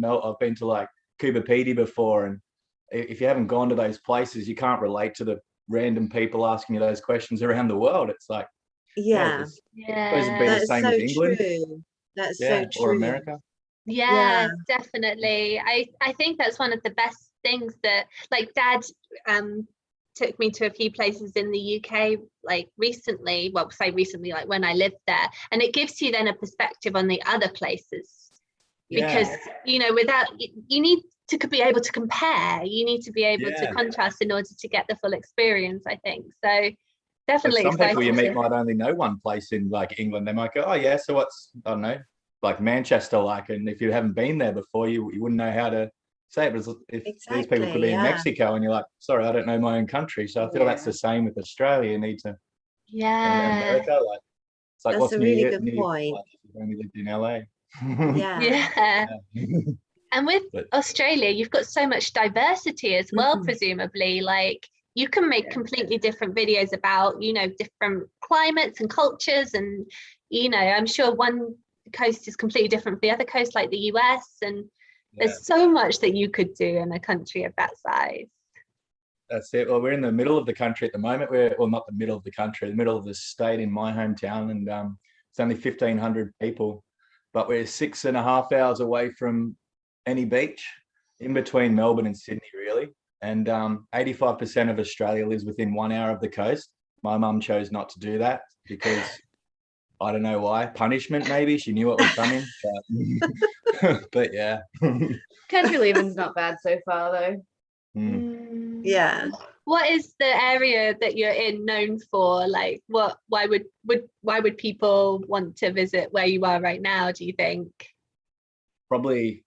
Speaker 3: Coober Pedy before. And if you haven't gone to those places, you can't relate to the random people asking you those questions around the world. It's like,
Speaker 1: yeah,
Speaker 3: it's supposed to be the
Speaker 1: that's
Speaker 3: same
Speaker 1: so
Speaker 3: as England.
Speaker 1: true. That's so true.
Speaker 3: Or America.
Speaker 2: Yeah, definitely. I think that's one of the best things that Dad took me to a few places in the UK recently, when I lived there, and it gives you then a perspective on the other places because without you need to be able to compare, you need to be able to contrast in order to get the full experience, I think. So definitely
Speaker 3: some people you meet
Speaker 2: exciting.
Speaker 3: might only know one place in England. They might go, oh yeah, so what's, I don't know, Manchester and if you haven't been there before, you wouldn't know how to say it. But if these people could be in Mexico and you're like, sorry, I don't know my own country. So I feel that's the same with Australia. You need to America, it's
Speaker 1: that's
Speaker 3: what's
Speaker 1: a really good point.
Speaker 3: only lived in LA.
Speaker 1: Yeah.
Speaker 2: And with Australia, you've got so much diversity as well, presumably. Like, you can make completely different videos about, you know, different climates and cultures. And, you know, I'm sure one coast is completely different from the other coast, like the US. And there's so much that you could do in a country of that size.
Speaker 3: That's it. Well, we're in the middle of the country at the moment. Well, not the middle of the country, the middle of the state in my hometown. And it's only 1,500 people. But we're 6.5 hours away from any beach, in between Melbourne and Sydney, really. And 85% of Australia lives within 1 hour of the coast. My mum chose not to do that because I don't know why. Punishment, maybe. She knew what was coming. But yeah.
Speaker 4: Country living's not bad so far, though.
Speaker 1: Yeah.
Speaker 2: What is the area that you're in known for? Like, why would people want to visit where you are right now, do you think?
Speaker 3: Probably,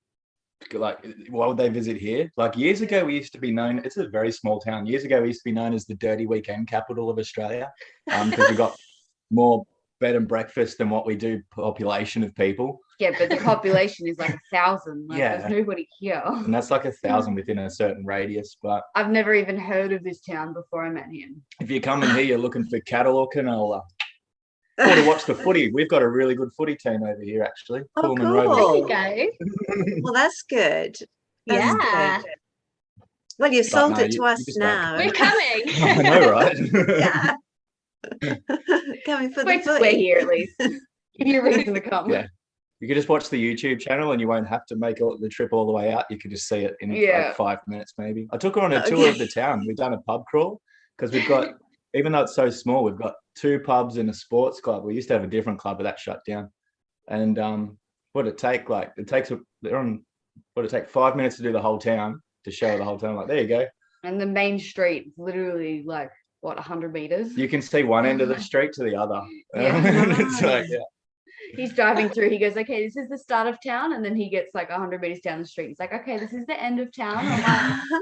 Speaker 3: like, why would they visit here? Like, years ago, we used to be known, it's a very small town. Years ago, we used to be known as the dirty weekend capital of Australia, because we got more bed and breakfast than what we do population of people.
Speaker 4: Yeah, but the population is like 1,000. Like, there's nobody here.
Speaker 3: And that's like 1,000 within a certain radius. But
Speaker 4: I've never even heard of this town before I met him.
Speaker 3: if you come in here, you're looking for cattle or canola, or to watch the footy. We've got a really good footy team over here, actually.
Speaker 1: Oh,
Speaker 3: Coolman
Speaker 1: cool.
Speaker 3: Rovers.
Speaker 2: There you go.
Speaker 1: Well, that's good.
Speaker 2: Yeah.
Speaker 1: That's good. Well, you've sold it to us
Speaker 3: just
Speaker 1: now.
Speaker 2: We're coming.
Speaker 3: I know, right?
Speaker 1: Yeah. Coming for the
Speaker 4: We're
Speaker 1: footy.
Speaker 4: here at least. Give you a reason to come.
Speaker 3: Yeah. You could just watch the YouTube channel and you won't have to make the trip all the way out. You could just see it in like 5 minutes, maybe. I took her on a tour of the town. We've done a pub crawl because we've got, even though it's so small, we've got 2 pubs and a sports club. We used to have a different club, but that shut down. And what it take, like, it takes, what it take 5 minutes to do the whole town, to show the whole town. Like, there you go.
Speaker 4: And the main street is literally like, what, 100 meters?
Speaker 3: You can see one end of the street to the other. It's like,
Speaker 4: He's driving through. He goes, okay, this is the start of town. And then he gets like 100 meters down the street. He's like, okay, this is the end of town. I'm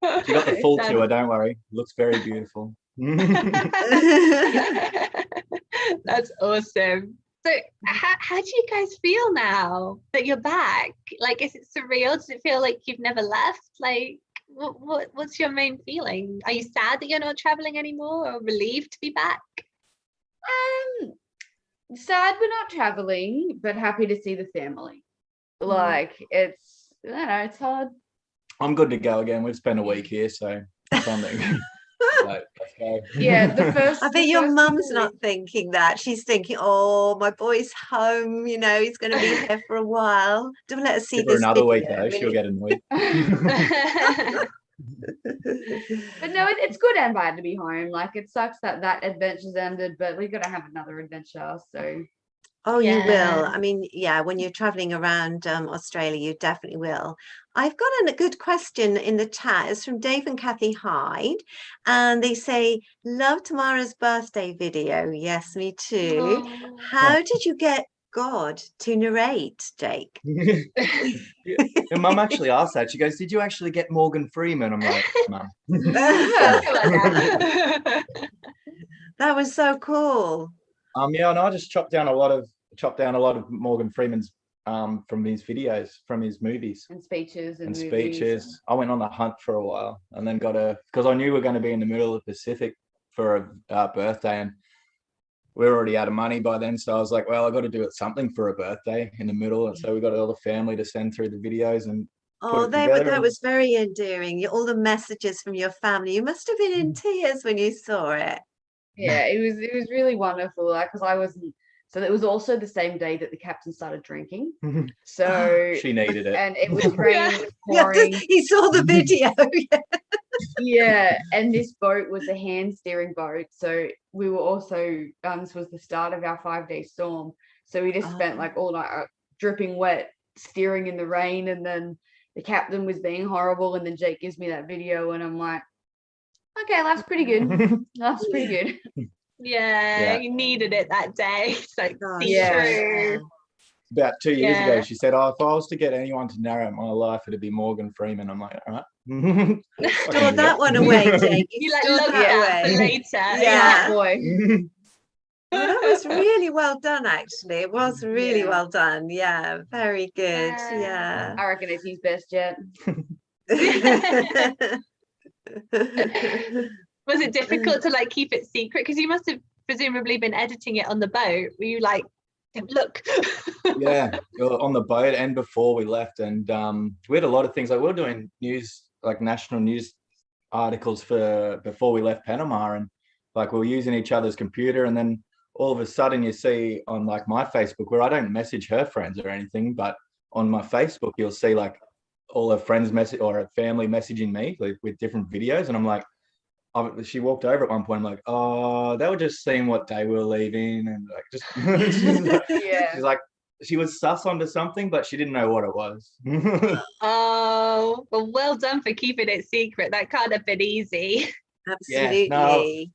Speaker 4: like,
Speaker 3: you got the full tour, don't worry. It looks very beautiful.
Speaker 2: That's awesome. So how do you guys feel now that you're back? Like, is it surreal? Does it feel like you've never left? Like, what's your main feeling? Are you sad that you're not traveling anymore, or relieved to be back?
Speaker 4: Sad we're not traveling, but happy to see the family. Like, it's, I don't know, it's hard.
Speaker 3: I'm good to go again. We've spent a week here, so it's on there. Let's go.
Speaker 4: Yeah,
Speaker 1: I bet your mum's not thinking that. She's thinking, oh, my boy's home, you know, he's going to be here for a while. Don't let us see
Speaker 3: Give her
Speaker 1: this
Speaker 3: another
Speaker 1: video,
Speaker 3: week, though.
Speaker 1: really.
Speaker 3: She'll get annoyed.
Speaker 4: But no, it's good and bad to be home. Like, it sucks that adventure's ended, but we got to have another adventure. So
Speaker 1: Oh, you will. I mean, yeah, when you're traveling around Australia, you definitely will. I've got a good question in the chat. It's from Dave and Kathy Hyde. And they say, love Tamara's birthday video. Yes, me too.
Speaker 2: Oh.
Speaker 1: How did you get God to narrate, Jake?
Speaker 3: And Mum actually asked that. She goes, did you actually get Morgan Freeman? I'm like, Mum.
Speaker 1: That was so cool.
Speaker 3: Yeah, and I just chopped down a lot of Morgan Freeman's from his videos, from his movies
Speaker 4: and speeches
Speaker 3: and speeches. I went on a hunt for a while and then because I knew we were going to be in the middle of the Pacific for a birthday, and we were already out of money by then. So I was like, well, I got to do something for a birthday in the middle. And so we got all the family to send through the videos and
Speaker 1: that was very endearing. All the messages from your family. You must have been in tears when you saw it.
Speaker 4: Yeah, it was really wonderful. Like, because I wasn't. So it was also the same day that the captain started drinking. So
Speaker 3: she needed it,
Speaker 4: and it was raining, it was pouring.
Speaker 1: He saw the video.
Speaker 4: Yeah, and this boat was a hand steering boat. So we were also this was the start of our 5-day storm. So we just spent like all night dripping wet, steering in the rain, and then the captain was being horrible. And then Jake gives me that video, and I'm like, okay, that's pretty good. That's pretty good.
Speaker 2: Yeah, you needed it that day. So
Speaker 4: true.
Speaker 3: About 2 years ago, she said, "Oh, if I was to get anyone to narrate my life, it'd be Morgan Freeman." I'm like, all right.
Speaker 1: Store that one away, Jake.
Speaker 2: You like look that for later.
Speaker 1: Yeah,
Speaker 4: boy.
Speaker 1: Well, that was really well done, actually. It was really
Speaker 4: Yeah.
Speaker 1: well done. Yeah, very good.
Speaker 2: Yeah.
Speaker 4: I reckon it's his best yet.
Speaker 1: Yeah.
Speaker 2: Was it difficult to like keep it secret? Because you must have presumably been editing it on the boat. Were you like, "Don't look"?
Speaker 3: Yeah, on the boat and before we left, and we had a lot of things like we were doing news, like national news articles for before we left Panama, and like we were using each other's computer, and then all of a sudden you see on like my Facebook, where I don't message her friends or anything, but on my Facebook you'll see like all her friends message or her family messaging me like, with different videos, and I'm like, she walked over at one point. I'm like, oh, they were just seeing what day we were leaving, and like just she's like, she was sus onto something, but she didn't know what it was.
Speaker 2: Oh, well done for keeping it secret. That can't have been easy.
Speaker 1: Absolutely.
Speaker 3: Yeah, no,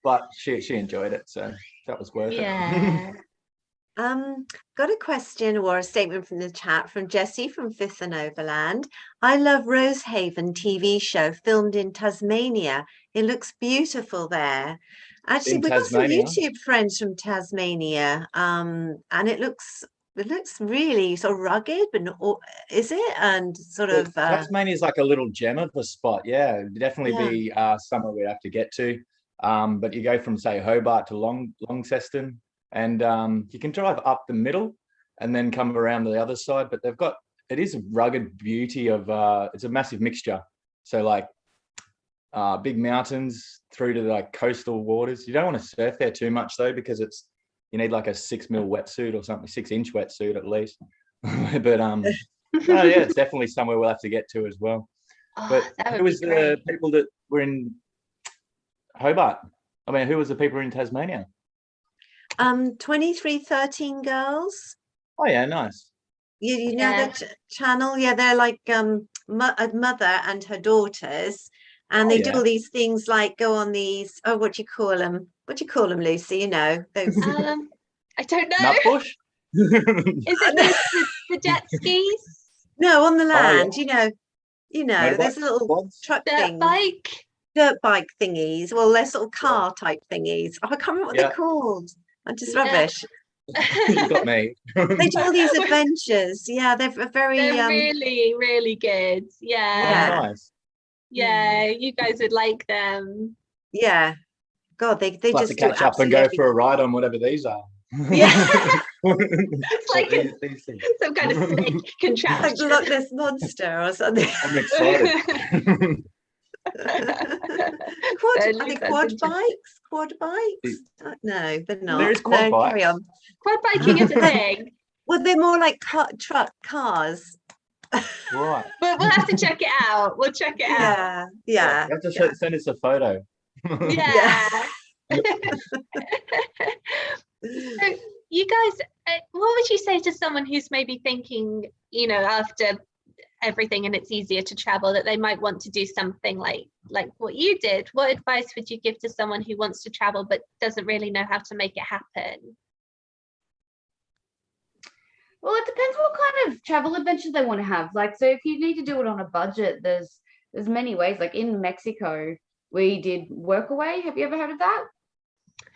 Speaker 3: but she enjoyed it, so that was worth
Speaker 2: Yeah.
Speaker 3: it.
Speaker 1: Got a question or a statement from the chat from Jessie from Fifth and Overland. I love Rosehaven TV show filmed in Tasmania. It looks beautiful there. Actually,
Speaker 3: In
Speaker 1: we've got some
Speaker 3: Tasmania?
Speaker 1: YouTube friends from Tasmania, and it looks really sort of rugged, but is it? And sort of
Speaker 3: Tasmania is like a little gem of a spot. Yeah, it'd definitely
Speaker 1: yeah.
Speaker 3: be somewhere we'd have to get to. But you go from say Hobart to Launceston, and you can drive up the middle and then come around to the other side. But it is a rugged beauty of it's a massive mixture. So like big mountains through to like coastal waters. You don't want to surf there too much though, because you need like a 6 mil wetsuit or something, 6-inch wetsuit at least. But oh yeah, it's definitely somewhere we'll have to get to as well.
Speaker 2: Oh,
Speaker 3: But who was the people that were in Hobart? I mean, who was the people in Tasmania?
Speaker 1: 2313 girls.
Speaker 3: Oh yeah, nice.
Speaker 1: You know
Speaker 2: Yeah.
Speaker 1: the channel? Yeah, they're like a mother and her daughters, and they do all these things like go on these. Oh, what do you call them? What do you call them, Lucy? You know those.
Speaker 2: I don't know.
Speaker 3: Nutbush?
Speaker 2: Is it the jet skis?
Speaker 1: No, on the land.
Speaker 3: Oh, yeah.
Speaker 1: You know,
Speaker 3: Motorbike
Speaker 1: there's little
Speaker 3: quads?
Speaker 1: truck
Speaker 2: Dirt
Speaker 1: things,
Speaker 2: bike?
Speaker 1: dirt bike thingies. Well, they're sort of car type thingies. Oh, I can't remember what
Speaker 3: Yeah.
Speaker 1: they're called. I'm just
Speaker 2: Yeah.
Speaker 1: rubbish.
Speaker 3: You got me.
Speaker 1: They do all these adventures. Yeah, they're very
Speaker 2: They're really, really good.
Speaker 3: Oh,
Speaker 2: Yeah.
Speaker 3: nice.
Speaker 2: Yeah, you guys would like them.
Speaker 1: yeah. God, they
Speaker 3: We'll have
Speaker 1: just
Speaker 3: to
Speaker 1: do
Speaker 3: catch up and
Speaker 1: absolutely
Speaker 3: go for a ride on whatever these are.
Speaker 1: Yeah.
Speaker 2: It's like
Speaker 3: These things.
Speaker 2: some kind of snake
Speaker 1: like
Speaker 2: contraption.
Speaker 1: the Loch Ness monster or something.
Speaker 3: I'm excited.
Speaker 1: Are they quad bikes? Quad bikes? No, they're not.
Speaker 3: There is quad bikes.
Speaker 1: Carry on.
Speaker 2: Quad biking is a thing.
Speaker 1: Well, they're more like truck cars.
Speaker 3: Right.
Speaker 2: But we'll have to check it out. We'll check it out.
Speaker 1: Yeah.
Speaker 3: You have to send us a photo.
Speaker 2: Yeah. So you guys, what would you say to someone who's maybe thinking, after everything and it's easier to travel, that they might want to do something like what you did? What advice would you give to someone who wants to travel but doesn't really know how to make it happen?
Speaker 4: Well, it depends what kind of travel adventures they want to have. Like, so if you need to do it on a budget, there's many ways. Like in Mexico, we did Workaway. Have you ever heard of that?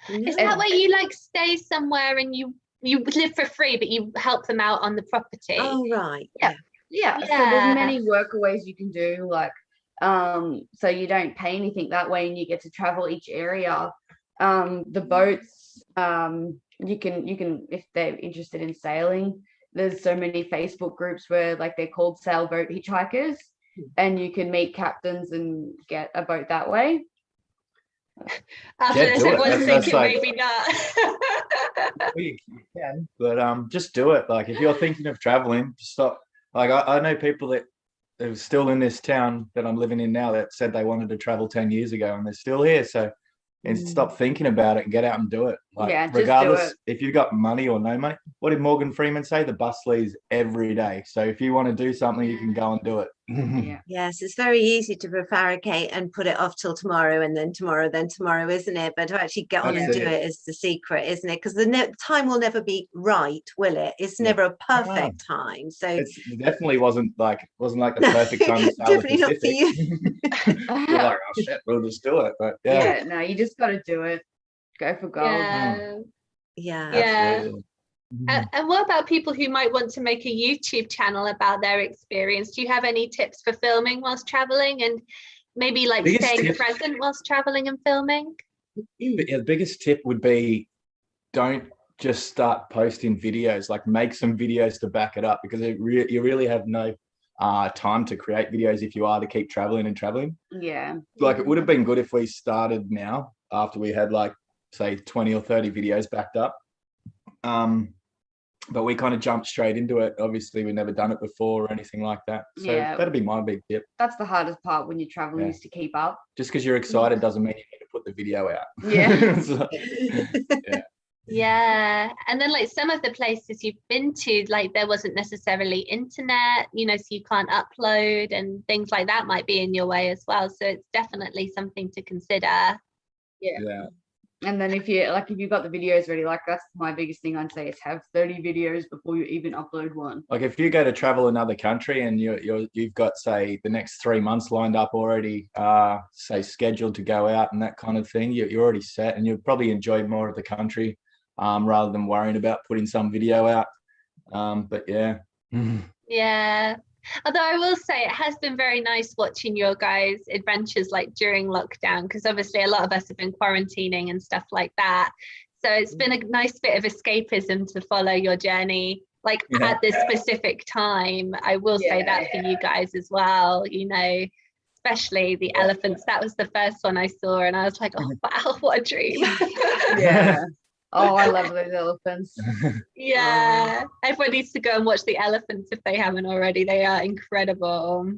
Speaker 2: Is that where you like stay somewhere and you live for free, but you help them out on the property?
Speaker 1: Oh, right.
Speaker 4: Yeah. So there's many workaways you can do, like, so you don't pay anything that way, and you get to travel each area. The boats, you can if they're interested in sailing. There's so many Facebook groups where like they're called sailboat hitchhikers, and you can meet captains and get a boat that way.
Speaker 2: After this, everyone's thinking
Speaker 3: like,
Speaker 2: maybe not.
Speaker 3: You can, but just do it. Like if you're thinking of traveling, stop. Like I know people that are still in this town that I'm living in now that said they wanted to travel 10 years ago and they're still here. So stop thinking about it and get out and do it. Like regardless if you've got money or no money. What did Morgan Freeman say? The bus leaves every day. So if you want to do something, you can go and do it.
Speaker 1: Yes, it's very easy to prevaricate and put it off till tomorrow and then tomorrow, isn't it? But to actually get on and do it is the secret, isn't it? Because the time will never be right, will it? It's never a perfect time. So
Speaker 3: it definitely wasn't like the perfect time to sail
Speaker 1: definitely not for you.
Speaker 3: You're like, oh shit, we'll just do it. But
Speaker 4: no, you just got to do it. Go for gold.
Speaker 2: Yeah.
Speaker 3: Absolutely.
Speaker 2: And what about people who might want to make a YouTube channel about their experience? Do you have any tips for filming whilst traveling, and maybe like staying present whilst traveling and filming?
Speaker 3: Yeah, the biggest tip would be, don't just start posting videos. Like, make some videos to back it up, because you really have no time to create videos if you are to keep traveling and traveling.
Speaker 4: Yeah.
Speaker 3: Like, it would have been good if we started now after we had, like, say 20 or 30 videos backed up. But we kind of jumped straight into it. Obviously, we've never done it before or anything like that. So that'd be my big tip.
Speaker 4: That's the hardest part when you're traveling, is to keep up.
Speaker 3: Just because you're excited doesn't mean you need to put the video out.
Speaker 4: Yeah.
Speaker 3: So,
Speaker 2: yeah. And then like some of the places you've been to, like there wasn't necessarily internet, you know, so you can't upload, and things like that might be in your way as well. So it's definitely something to consider.
Speaker 3: Yeah.
Speaker 4: And then if you've got the videos ready, like that's my biggest thing I'd say, is have 30 videos before you even upload one.
Speaker 3: Like, if you go to travel another country and you've got, say, the next 3 months lined up already, say scheduled to go out and that kind of thing, you're already set, and you'll probably enjoy more of the country rather than worrying about putting some video out. But yeah.
Speaker 2: Yeah. Although I will say it has been very nice watching your guys' adventures like during lockdown, because obviously a lot of us have been quarantining and stuff like that. So it's been a nice bit of escapism to follow your journey, like at this specific time. I will say that for you guys as well, you know, especially the elephants. That was the first one I saw, and I was like, oh wow, what a dream.
Speaker 4: Yeah. Oh, I love those elephants.
Speaker 2: Yeah. Everyone needs to go and watch the elephants if they haven't already. They are incredible.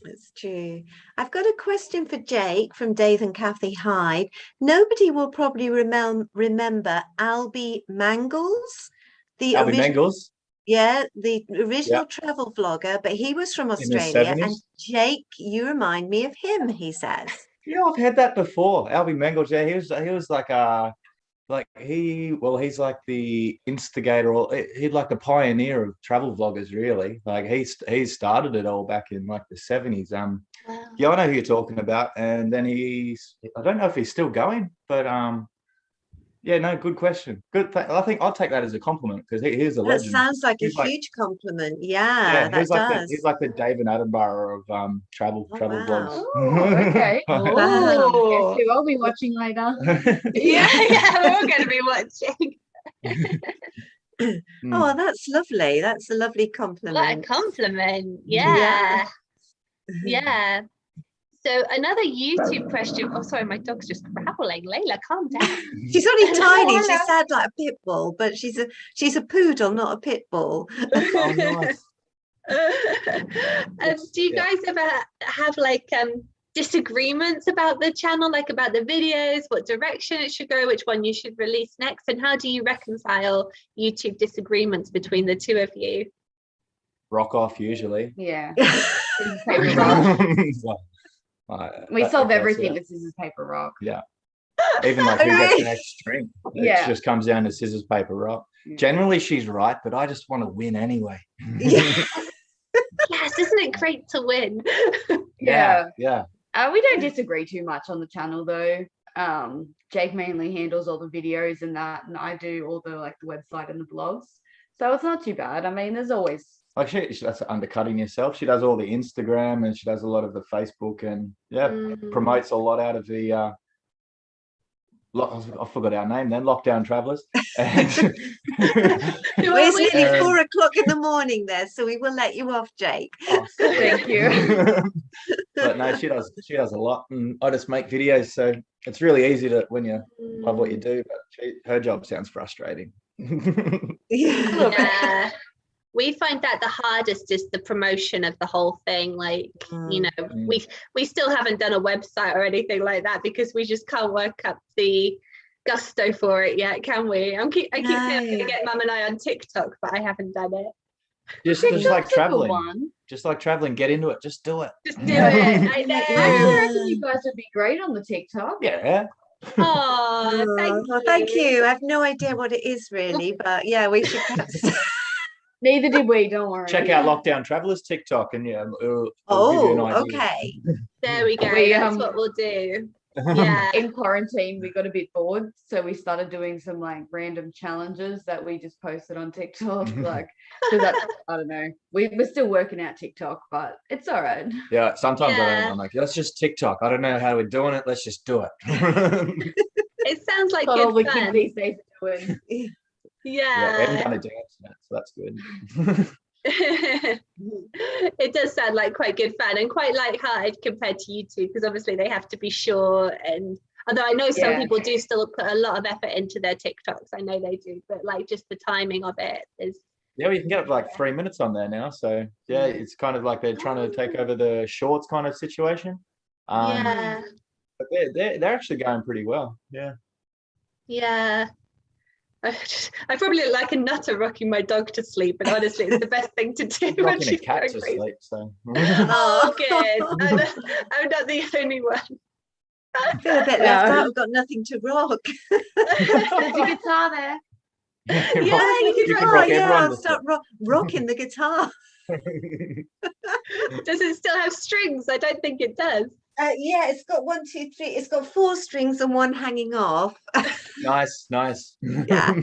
Speaker 1: That's true. I've got a question for Jake from Dave and Kathy Hyde. Nobody will probably remember Albie Mangles.
Speaker 3: Albie Mangles?
Speaker 1: Yeah, the original travel vlogger, but he was from Australia. And Jake, you remind me of him, he says.
Speaker 3: Yeah, I've heard that before. Albie Mangles, yeah, he was like he's like the instigator, or he's like the pioneer of travel vloggers, really. Like he started it all back in like the 70s.
Speaker 2: Wow.
Speaker 3: Yeah, I know who you're talking about. And then I don't know if he's still going, but yeah, no, good question. Good. I think I'll take that as a compliment, because he's a legend.
Speaker 1: That sounds like a huge compliment. Yeah, that does.
Speaker 3: He's like the David Attenborough of travel vlogs.
Speaker 4: Oh, okay.
Speaker 2: Oh.
Speaker 4: Guess who I'll be watching later.
Speaker 2: yeah, we're going to be watching.
Speaker 1: Oh, that's lovely. That's a lovely compliment.
Speaker 2: What a compliment. Yeah. Yeah. So another YouTube question. Oh, sorry, my dog's just growling. Layla, calm down.
Speaker 1: She's only tiny. She sounds like a pit bull, but she's a poodle, not a pit bull.
Speaker 3: Oh, nice.
Speaker 2: Do you guys ever have like disagreements about the channel, like about the videos, what direction it should go, which one you should release next, and how do you reconcile YouTube disagreements between the two of you?
Speaker 3: Rock off, usually.
Speaker 4: Yeah.
Speaker 3: We
Speaker 4: solve everything with scissors, paper, rock.
Speaker 3: Yeah. Even like who gets the next string. It just comes down to scissors, paper, rock. Yeah. Generally she's right, but I just want to win anyway.
Speaker 1: Yes,
Speaker 2: isn't it great to win?
Speaker 3: Yeah.
Speaker 4: We don't disagree too much on the channel though. Jake mainly handles all the videos and that, and I do all the like the website and the blogs. So it's not too bad. I mean, there's always
Speaker 3: like that's undercutting yourself. She does all the Instagram and she does a lot of the Facebook, and promotes a lot out of the I forgot our name then, Lockdown Travellers.
Speaker 1: It's nearly 4 o'clock in the morning there, so we will let you off, Jake.
Speaker 3: Oh,
Speaker 4: thank you.
Speaker 3: But no, she does a lot, and I just make videos, so it's really easy to when you love what you do, but her job sounds frustrating.
Speaker 2: Yeah. We find that the hardest is the promotion of the whole thing. Like, you know, we still haven't done a website or anything like that because we just can't work up the gusto for it yet, can we? I keep saying to get Mum and I on TikTok, but I haven't done it.
Speaker 3: Just like traveling. Just like traveling, get into it. Just do it.
Speaker 2: Just do it. I know.
Speaker 4: I reckon you guys would be great on the TikTok.
Speaker 3: Yeah.
Speaker 2: Oh,
Speaker 1: thank you. I have no idea what it is really, but yeah, we should perhaps.
Speaker 4: Neither did we, don't worry.
Speaker 3: Check out Lockdown Travellers TikTok and it'll give you an idea.
Speaker 1: Okay.
Speaker 2: There we go. That's what we'll do. Yeah.
Speaker 4: In quarantine, we got a bit bored, so we started doing some like random challenges that we just posted on TikTok. Like, so that's, I don't know. We're still working out TikTok, but it's all right.
Speaker 3: Yeah, sometimes
Speaker 2: Yeah.
Speaker 3: I'm like, let's just TikTok. I don't know how we're doing it. Let's just do it.
Speaker 2: It sounds like
Speaker 4: All the
Speaker 2: good
Speaker 4: kids
Speaker 2: fun.
Speaker 4: these days are doing.
Speaker 3: Yeah, we haven't
Speaker 2: Yeah.
Speaker 3: done a dance yet, so that's good.
Speaker 2: It does sound like quite good fun and quite light-hearted compared to YouTube, because obviously they have to be short, and although I know some
Speaker 4: Yeah.
Speaker 2: people do still put a lot of effort into their TikToks, I know they do, but like just the timing of it is
Speaker 3: Yeah, well, you can get up to like 3 minutes on there now. So yeah, it's kind of like they're trying to take over the shorts kind of situation.
Speaker 2: yeah.
Speaker 3: But they're actually going pretty well. Yeah.
Speaker 2: Yeah. I probably look like a nutter rocking my dog to sleep, but honestly, it's the best thing to do when
Speaker 3: Rocking a
Speaker 2: she's
Speaker 3: cat
Speaker 2: going
Speaker 3: to
Speaker 2: crazy.
Speaker 3: sleep. So
Speaker 2: Oh, good. I'm not the only one.
Speaker 1: I feel a bit left out. We've got nothing to rock.
Speaker 4: There's your guitar there.
Speaker 2: Yeah,
Speaker 3: you can
Speaker 1: Oh,
Speaker 3: rock
Speaker 1: yeah,
Speaker 3: everyone
Speaker 1: I'll
Speaker 3: to
Speaker 1: start rocking the guitar.
Speaker 3: sleep.
Speaker 2: Does it still have strings? I don't think it does.
Speaker 1: Yeah, it's got 1, 2, 3. It's got 4 strings and 1 hanging off.
Speaker 3: Nice.
Speaker 1: Yeah.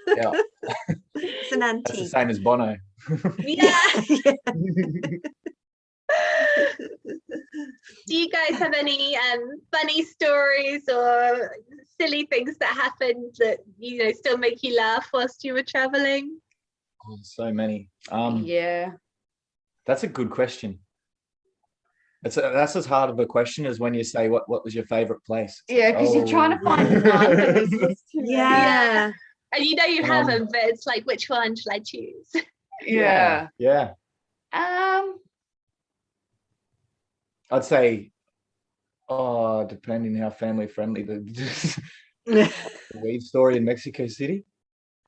Speaker 3: Yeah,
Speaker 1: It's an
Speaker 3: that's the
Speaker 1: antique.
Speaker 3: same as Bono.
Speaker 2: Yeah.
Speaker 1: Yeah.
Speaker 2: Do you guys have any funny stories or silly things that happened that still make you laugh whilst you were traveling?
Speaker 3: Oh, so many.
Speaker 4: Yeah.
Speaker 3: That's a good question. That's as hard of a question as when you say what was your favorite place.
Speaker 4: Yeah, because you're trying to find one, but there's just too many.
Speaker 1: Yeah.
Speaker 2: And you have them, but it's like, which one should I choose?
Speaker 4: Yeah.
Speaker 3: Yeah. I'd say, depending how family friendly the weed story in Mexico City.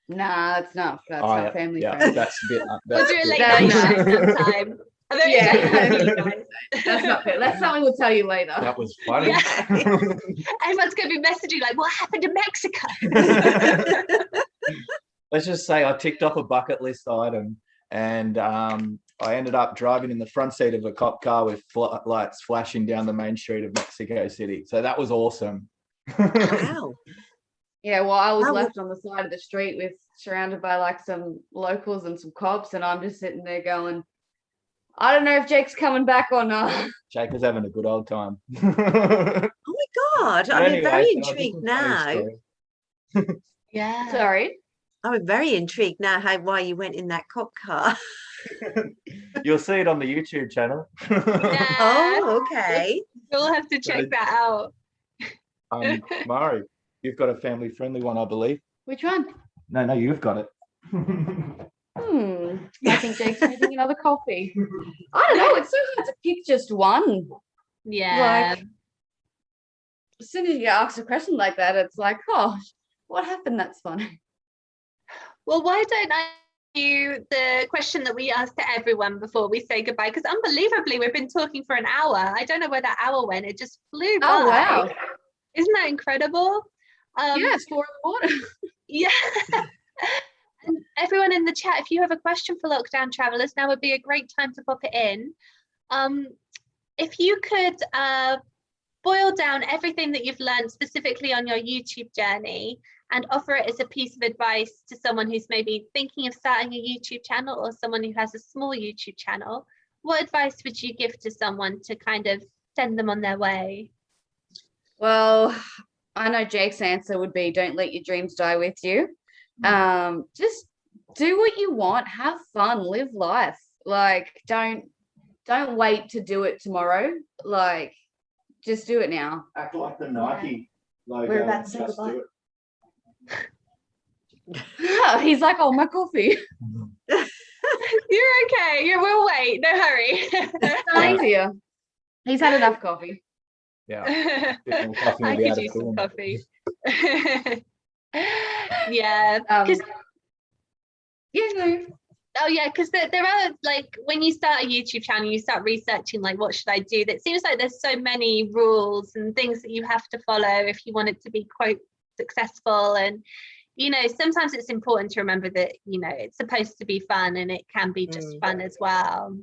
Speaker 4: Nah, that's not
Speaker 3: Yeah,
Speaker 4: family
Speaker 3: yeah,
Speaker 4: friendly.
Speaker 3: that's a bit.
Speaker 2: We'll do a late
Speaker 4: No,
Speaker 2: night
Speaker 4: no.
Speaker 2: show sometime. I'm very
Speaker 4: Yeah.
Speaker 2: excited for you guys.
Speaker 4: That's not fair. That's something we'll tell you later.
Speaker 3: That was funny.
Speaker 2: Yeah. Everyone's going to be messaging like, what happened in Mexico?
Speaker 3: Let's just say I ticked off a bucket list item, and I ended up driving in the front seat of a cop car with lights flashing down the main street of Mexico City. So that was awesome.
Speaker 1: Wow.
Speaker 4: Yeah, well, I was
Speaker 1: How-
Speaker 4: left on the side of the street surrounded by like some locals and some cops, and I'm just sitting there going, I don't know if Jake's coming back or not.
Speaker 3: Jake was having a good old time.
Speaker 1: Oh my God. I'm
Speaker 3: Anyway,
Speaker 1: very
Speaker 3: so just
Speaker 1: intrigued
Speaker 3: a funny
Speaker 1: now.
Speaker 3: story.
Speaker 2: Yeah.
Speaker 4: Sorry.
Speaker 1: I'm very intrigued now why you went in that cop car.
Speaker 3: You'll see it on the YouTube channel.
Speaker 2: Yeah.
Speaker 1: Oh, okay.
Speaker 2: We'll have to check that out.
Speaker 3: Mari, you've got a family friendly one, I believe.
Speaker 4: Which one?
Speaker 3: No, you've got it.
Speaker 4: I think Jake's making another coffee. I don't know. It's so hard to pick just one.
Speaker 2: Yeah.
Speaker 4: Like, as soon as you get asked a question like that, it's like, oh, what happened? That's funny.
Speaker 2: Well, why don't I you the question that we ask to everyone before we say goodbye? Because unbelievably, we've been talking for an hour. I don't know where that hour went. It just flew by.
Speaker 4: Oh, wow.
Speaker 2: Isn't that incredible?
Speaker 4: Yeah, it's 4 in the morning.
Speaker 2: Yeah. And everyone in the chat, if you have a question for lockdown travelers, now would be a great time to pop it in. If you could boil down everything that you've learned specifically on your YouTube journey and offer it as a piece of advice to someone who's maybe thinking of starting a YouTube channel or someone who has a small YouTube channel, what advice would you give to someone to kind of send them on their way?
Speaker 4: Well, I know Jake's answer would be don't let your dreams die with you. Just do what you want, have fun, live life. Like don't wait to do it tomorrow. Like just do it now.
Speaker 3: Act like the Nike logo.
Speaker 1: We're about to say
Speaker 3: Just
Speaker 1: goodbye.
Speaker 3: do it.
Speaker 4: He's like, oh, my coffee.
Speaker 2: You're okay. We'll wait. No hurry.
Speaker 4: Thank you. He's had enough coffee.
Speaker 3: Yeah. Bit more coffee
Speaker 2: I
Speaker 3: would be
Speaker 2: could
Speaker 3: out of
Speaker 2: use some
Speaker 3: form.
Speaker 2: coffee. Yeah. Oh yeah, because there are like when you start a YouTube channel, you start researching like what should I do. That seems like there's so many rules and things that you have to follow if you want it to be quite successful. And sometimes it's important to remember that it's supposed to be fun and it can be just fun as well.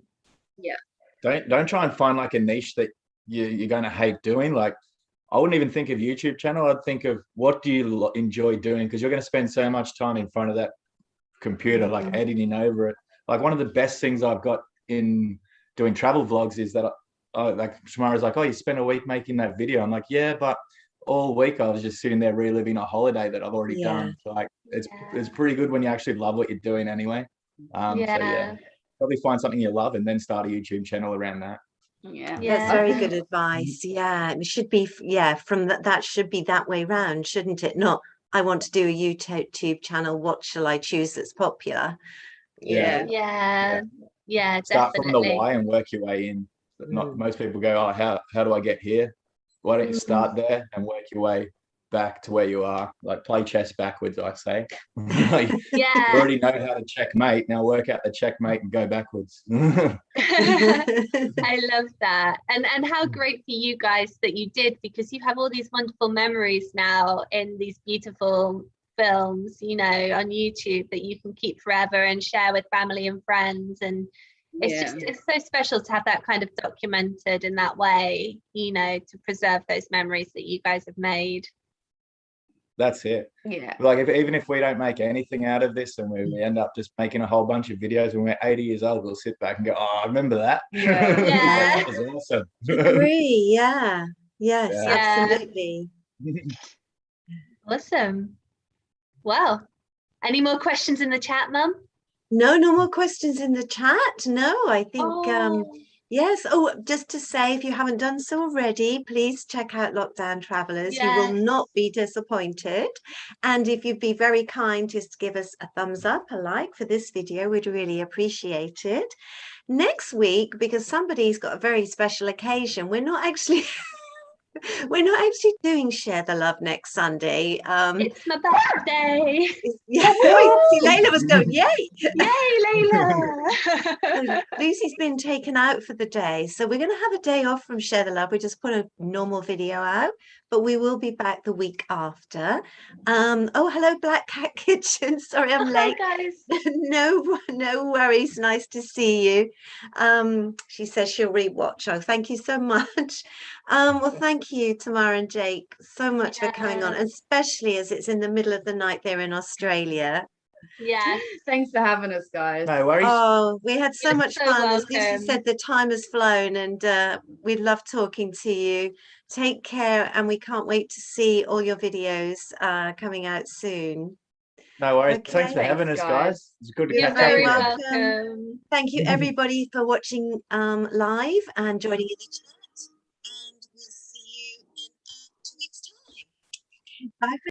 Speaker 4: Yeah.
Speaker 3: Don't try and find like a niche that you're going to hate doing. Like I wouldn't even think of YouTube channel. I'd think of what do you enjoy doing, because you're going to spend so much time in front of that computer, like editing over it. Like one of the best things I've got in doing travel vlogs is that like Tamara's like, oh, you spent a week making that video. I'm like, yeah, but all week I was just sitting there reliving a holiday that I've already done. So like it's pretty good when you actually love what you're doing anyway. So yeah, probably find something you love and then start a YouTube channel around that.
Speaker 4: Yeah,
Speaker 1: that's very good advice. Yeah, it should be, from that should be that way round, shouldn't it? Not, I want to do a YouTube channel, what shall I choose that's popular?
Speaker 3: Yeah.
Speaker 2: Definitely.
Speaker 3: Start from the why and work your way in. Not most people go, oh, how do I get here? Why don't you start there and work your way back to where you are? Like play chess backwards, I say. Like, you already know how to checkmate. Now work out the checkmate and go backwards.
Speaker 2: I love that. And how great for you guys that you did, because you have all these wonderful memories now in these beautiful films, you know, on YouTube that you can keep forever and share with family and friends. And it's so special to have that kind of documented in that way, you know, to preserve those memories that you guys have made.
Speaker 3: That's it.
Speaker 4: Yeah.
Speaker 3: Like even if we don't make anything out of this and we end up just making a whole bunch of videos when we're 80 years old, we'll sit back and go, oh, I remember that.
Speaker 2: Yeah.
Speaker 3: That was awesome.
Speaker 1: Agree. Yeah. Yes, absolutely.
Speaker 2: Awesome. Well, any more questions in the chat, Mum?
Speaker 1: No more questions in the chat. No, I think yes. Oh, just to say, if you haven't done so already, please check out Lockdown Travelers. You will not be disappointed. And if you'd be very kind, just give us a thumbs up, a like for this video, we'd really appreciate it. Next week, because somebody's got a very special occasion, we're not actually doing Share the Love next Sunday.
Speaker 2: It's my birthday.
Speaker 1: See, Layla was going, yay!
Speaker 2: Yay, Layla!
Speaker 1: Lucy's been taken out for the day, so we're going to have a day off from Share the Love. We just put a normal video out, but we will be back the week after. Oh, hello, Black Cat Kitchen. Sorry, I'm late.
Speaker 2: Hi, guys.
Speaker 1: No worries. Nice to see you. She says she'll rewatch. Oh, thank you so much. Well, thank you, Tamara and Jake, so much for coming on, especially as it's in the middle of the night there in Australia.
Speaker 2: Yeah.
Speaker 4: Thanks for having us, guys.
Speaker 3: No worries.
Speaker 1: Oh, we had so much fun.
Speaker 2: Welcome.
Speaker 1: As Lucy said, the time has flown, and we love talking to you. Take care, and we can't wait to see all your videos coming out soon.
Speaker 3: No worries.
Speaker 1: Okay.
Speaker 3: Thanks for having us, guys. It's good to
Speaker 1: You're
Speaker 3: catch
Speaker 1: very
Speaker 3: up.
Speaker 1: welcome. Thank you, everybody, for watching live and joining in the chat. And we'll see you in 2 weeks' time. Bye.